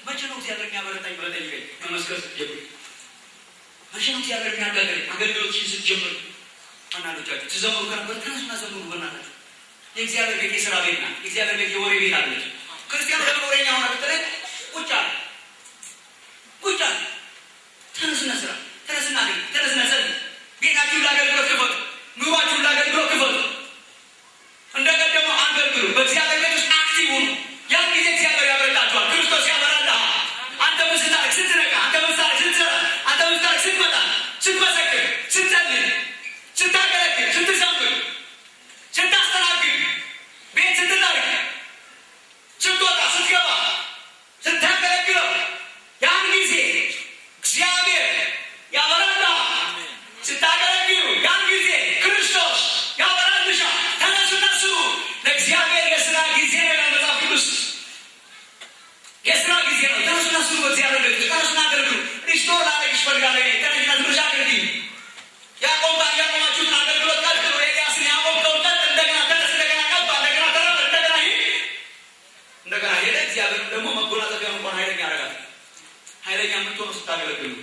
መቼ ነው እግዚአብሔር የሚያበረታኝ ብለህ ጠይቀኝ። መመስከር ስትጀምር መቼ ነው እግዚአብሔር የሚያጋገኝ? አገልግሎትሽን ስትጀምር አንዳንዶቻችሁ ትዘምሩ ከነበር ተነሱና ዘምሩ። በእናታችሁ የእግዚአብሔር ቤት የስራ ቤት ናት። የእግዚአብሔር ቤት የወሬ ቤት አለች። ክርስቲያኑ ለምን ወሬኛ ሆነ ብትለኝ ቁጭ አለ ቁጭ አለ። ተነስና ስራ፣ ተነስና ግን ተነስና ጸልይ። ቤታችሁን ለአገልግሎት ክፈቱ። ኑሯችሁን ለአገልግሎት ክፈቱ። እንደቀደመው አገልግሉ። በእግዚአብሔር ቤት ውስጥ አክቲቭ ሁኑ። ያን ጊዜ እግዚአብሔር ያበረታችኋል። ክርስቶስ ያበራልሃል። አንተ ምስታረቅ ስትነቃ፣ አንተ ምስታረቅ ስትሰራ፣ አንተ ምስታረቅ ስትመጣ፣ ስትመሰክር፣ ስትጸልይ፣ ስታገለግል፣ ስትዘምር፣ ስታስተናግድ፣ ቤት ስትጠርግ፣ ስትወጣ፣ ስትገባ፣ ስታገለግለው ያን ጊዜ እግዚአብሔር ያበራልሃል። ስታገለግሉ ያን ጊዜ ክርስቶስ ያበራልሻል። ተነሱና ስሩ። ለእግዚአብሔር የስራ ጊዜ ነው ይላል መጽሐፍ ቅዱስ። የስራ ጊዜ ነው። ተነሱና ስሩ። በእግዚአብሔር ቤት ተነሱና አገልግሉ። ሪስቶር ላደርግሽ እፈልጋለሁ። ተነሽና ትምህርት አገልግይ። ያቆማችሁትን አገልግሎት ቀጥሉ። ኤልያስን ያቆምከውን ቀጥ እንደገና ተነስ፣ እንደገና ቀባ፣ እንደገና ተረፈ፣ እንደገና ሂድ፣ እንደገና ሄደ። እግዚአብሔር ደግሞ መጎናጸፊያ እንኳን ኃይለኛ ያደርጋል። ኃይለኛ የምትሆነው ስታገለግሉ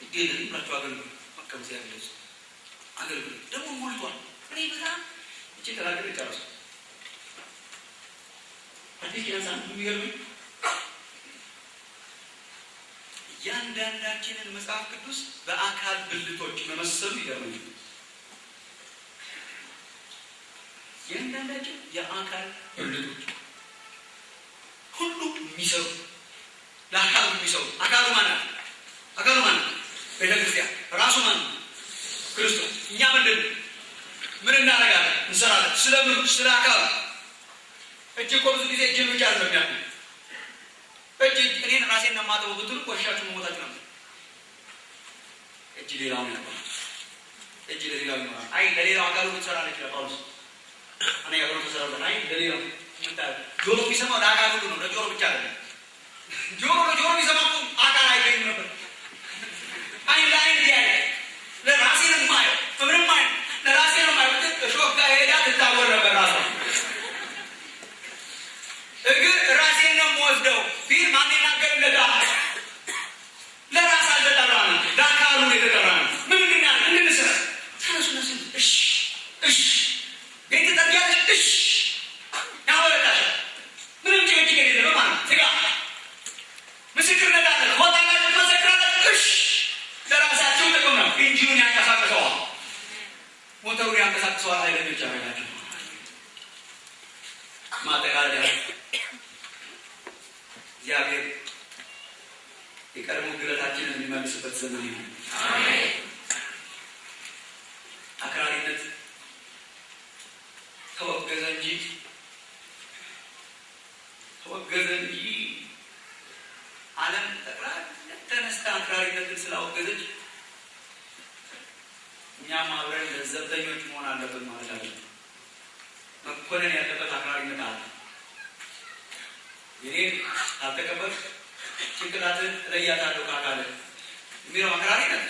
ይገኛል ብላችሁ አገልግሉ። በቃ እግዚአብሔር አገልግሉ። ደግሞ ሞልቷል። እኔ በጣም እቺ ተራገለ ጨረሱ። አዲስ ያንሳን የሚገርም እያንዳንዳችንን መጽሐፍ ቅዱስ በአካል ብልቶች መመሰሉ ይገርመኛል። እያንዳንዳችን የአካል ብልቶች ሁሉ የሚሰሩ ለአካሉ የሚሰሩ አካሉ ማናት? አካሉ ማናት? ቤተክርስቲያን ራሱ ማን? ክርስቶስ። እኛ ምን እናደርጋለን? እንሰራለን። ስለምን? ስለ አካሉ። እጅ እኮ ብዙ ጊዜ እጅን ብቻ ነው የሚያውቁ። እጅ እኔን ራሴን ነው የማጠበው ብትሉ ቆሻችሁ መሞታችሁ ነበር። እጅ ሌላውን ያውቃል። እጅ ለሌላው ይኖራል። አይ ለሌላው አካሉ ብትሰራ ነው ይችላል ጳውሎስ። እኔ ያገሩ ተሰራው አይ ለሌላው ምንታል ጆሮ ቢሰማው ለአካል ሁሉ ነው፣ ለጆሮ ብቻ አይደለም። ጆሮ ቢሰማው አካል አይገኝም ነበር። አይ ለአይን ያይ ለራሴ ነው የማየው፣ ምንም አይደል፣ ለራሴ ነው የማየው። እሾህ ጋር ሄዳ ትታወር ነበር ራሷ። እግር ራሴን ነው የምወስደው ቢል ማን ይናገርለታል? ለራስ አልተጠራን፣ ለአካሉ የተጠራን። ምንድን ነው እንድንሰራ? ተነሱና ስም እሺ ቤት ተጠርጊያለሽ፣ እሺ ያወረዳሽ ምንም ጭቅጭቅ የሌለው ማለት ትጋ ምስክርነት አለ። ወጣላችሁ መሰክራለች። እሺ ለራሳችሁ ጥቅም ነው። ኢንጂኑን ያንቀሳቅሰዋል፣ ሞተሩን ያንቀሳቅሰዋል። አይለኞች ያረጋችሁ ማጠቃለያ እግዚአብሔር የቀድሞ ግለታችንን የሚመልስበት ዘመን ይሁን። አሜን። አክራሪነት ተወገዘ እንጂ ዓለም ጠቅላላ ተነስታ አክራሪነትን ስላወገዘች እኛም አብረን ለዘብተኞች መሆን አለብን ማለት አለ። መኮነን ያለበት አክራሪነት አለ። የኔን አልተቀበል ጭንቅላትን እለያታለሁ ካካለ የሚለው አክራሪነት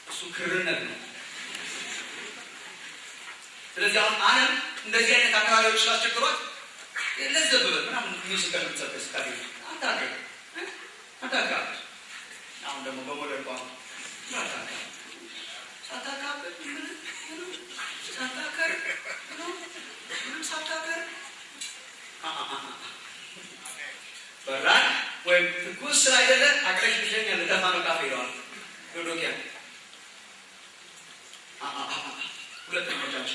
እሱ ክርነት ነው። ስለዚህ አሁን ዓለም እንደዚህ አይነት አክራሪዎች ስላስቸግሯት ለዘብበት ምናምን ሚስቀር ምትሰበስ ካሪ አታካ አሁን ደግሞ በሞደል ቋንቋ ሳታካበት ሳታከር በራን ወይም ትኩስ ስላይደለ አቅረሽ ብሸኛ ልደፋ ነው ካፌ ይለዋል። ዶዶኪያ ሁለት ነቻች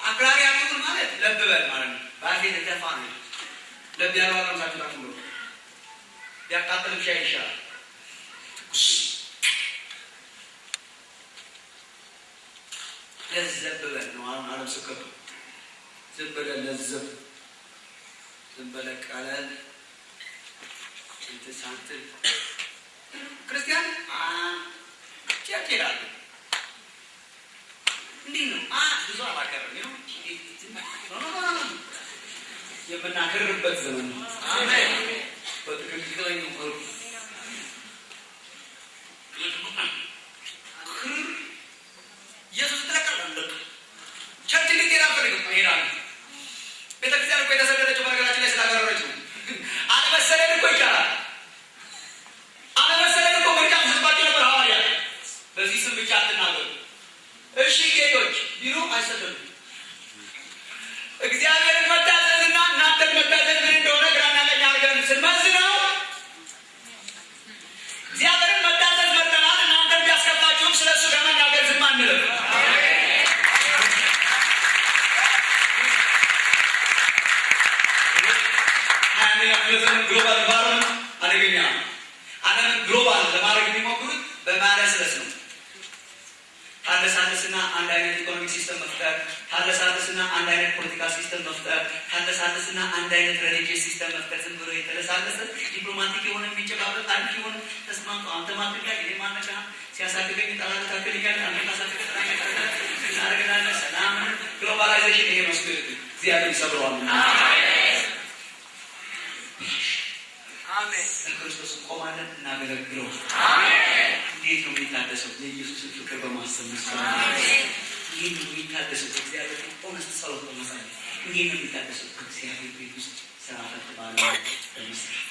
አክራሪ አትሁን ማለት ለብበል ማለት ነው። ባፌ ልደፋ ነው ለቢያው አላምሳችሁ ታጥሉ ያቃጥልም ሻይ ይሻላል። ለዘብ በል ነው አለም ስከቱ ዝም ብለህ ለዘብ ዝም ብለህ ቀለል ሳንትል ክርስቲያን ቸርች ይላሉ። እንዲህ ነው ብዙ አላቀርም ነው የምናከርበት ዘመን ነው። አሜን። በትክክለኛው መልኩ ኢየሱስ ተቀበለ። ቸርች ሊጤራ ፈለገ ይላል። ቤተክርስቲያን እኮ የተሰደደችው በነገራችን ላይ ስላቀረበች ነው። አለመሰለኝ እኮ ይቻላል። አለመሰለኝ እኮ ምርጫ ተሰጥቷቸው ነበር ሐዋርያት። በዚህ ስም ብቻ አትናገሩ እሺ ጌቶች ቢሉ አይሰደዱም። እግዚአብሔርን መታዘዝና እናንተን መታዘዝ ምን እንደሆነ ግራና ቀኝ አድርገን ስንመዝነው እግዚአብሔርን መታዘዝ መርጠናል። እናንተን ቢያስከፋችሁም ስለሱ ከመናገር ዝም አንልም። ግሎባል ኢንቫይሮንመንት አደገኛ ነው። ዓለምን ግሎባል ለማድረግ የሚሞክሩት በማለስለስ ነው። ታለሳለስና አንድ አይነት ኢኮኖሚክ ሲስተም መፍጠር፣ ታለሳለስና አንድ አይነት ፖለቲካ ሲስተም መፍጠር፣ ታለሳለስና አንድ አይነት ሪሊጂየስ ሲስተም መፍጠር። ዝም ብሎ የተለሳለሰ ዲፕሎማቲክ የሆነ የሚጨባበጥ አሪፍ የሆነ ተስማምቶ አንተ ማጥቃ ይሄ ማነካ ሲያሳድገኝ ጣላታ ታክልኛል አንተ ታሳድገኝ እናደርጋለን። ሰላም ግሎባላይዜሽን ይሄ ነው። እግዚአብሔር ይሰብረዋል። አሜን። ክርስቶስ ቆማለን እናገለግለው። አሜን። እንዴት ነው የሚታደሰው? የኢየሱስን ፍቅር በማሰብ ነው። አሜን። እንዴት ነው የሚታደሰው? እግዚአብሔር ሆነስ ጸሎት በመሳል እንዴት ነው የሚታደሰው? እግዚአብሔር ቤት ውስጥ ስራ ፈትባለ በመስራት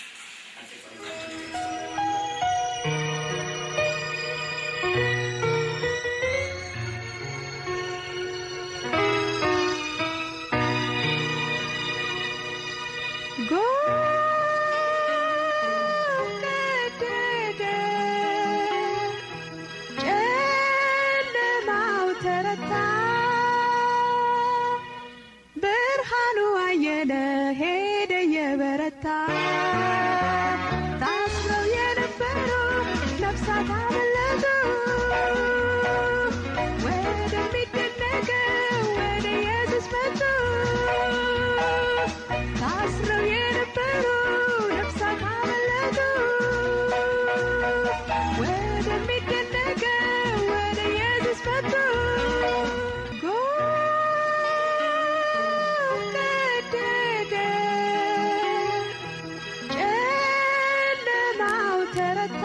ታስረው የነበሩ ነፍሳት አመለጡ ወደሚደነቀው ወደ ኢየሱስ መጡ። ታስረው የነበሩ ነፍሳት አመለጡ ወደሚደነቀው ወደ ኢየሱስ መጡ። ጨለማው ተረታ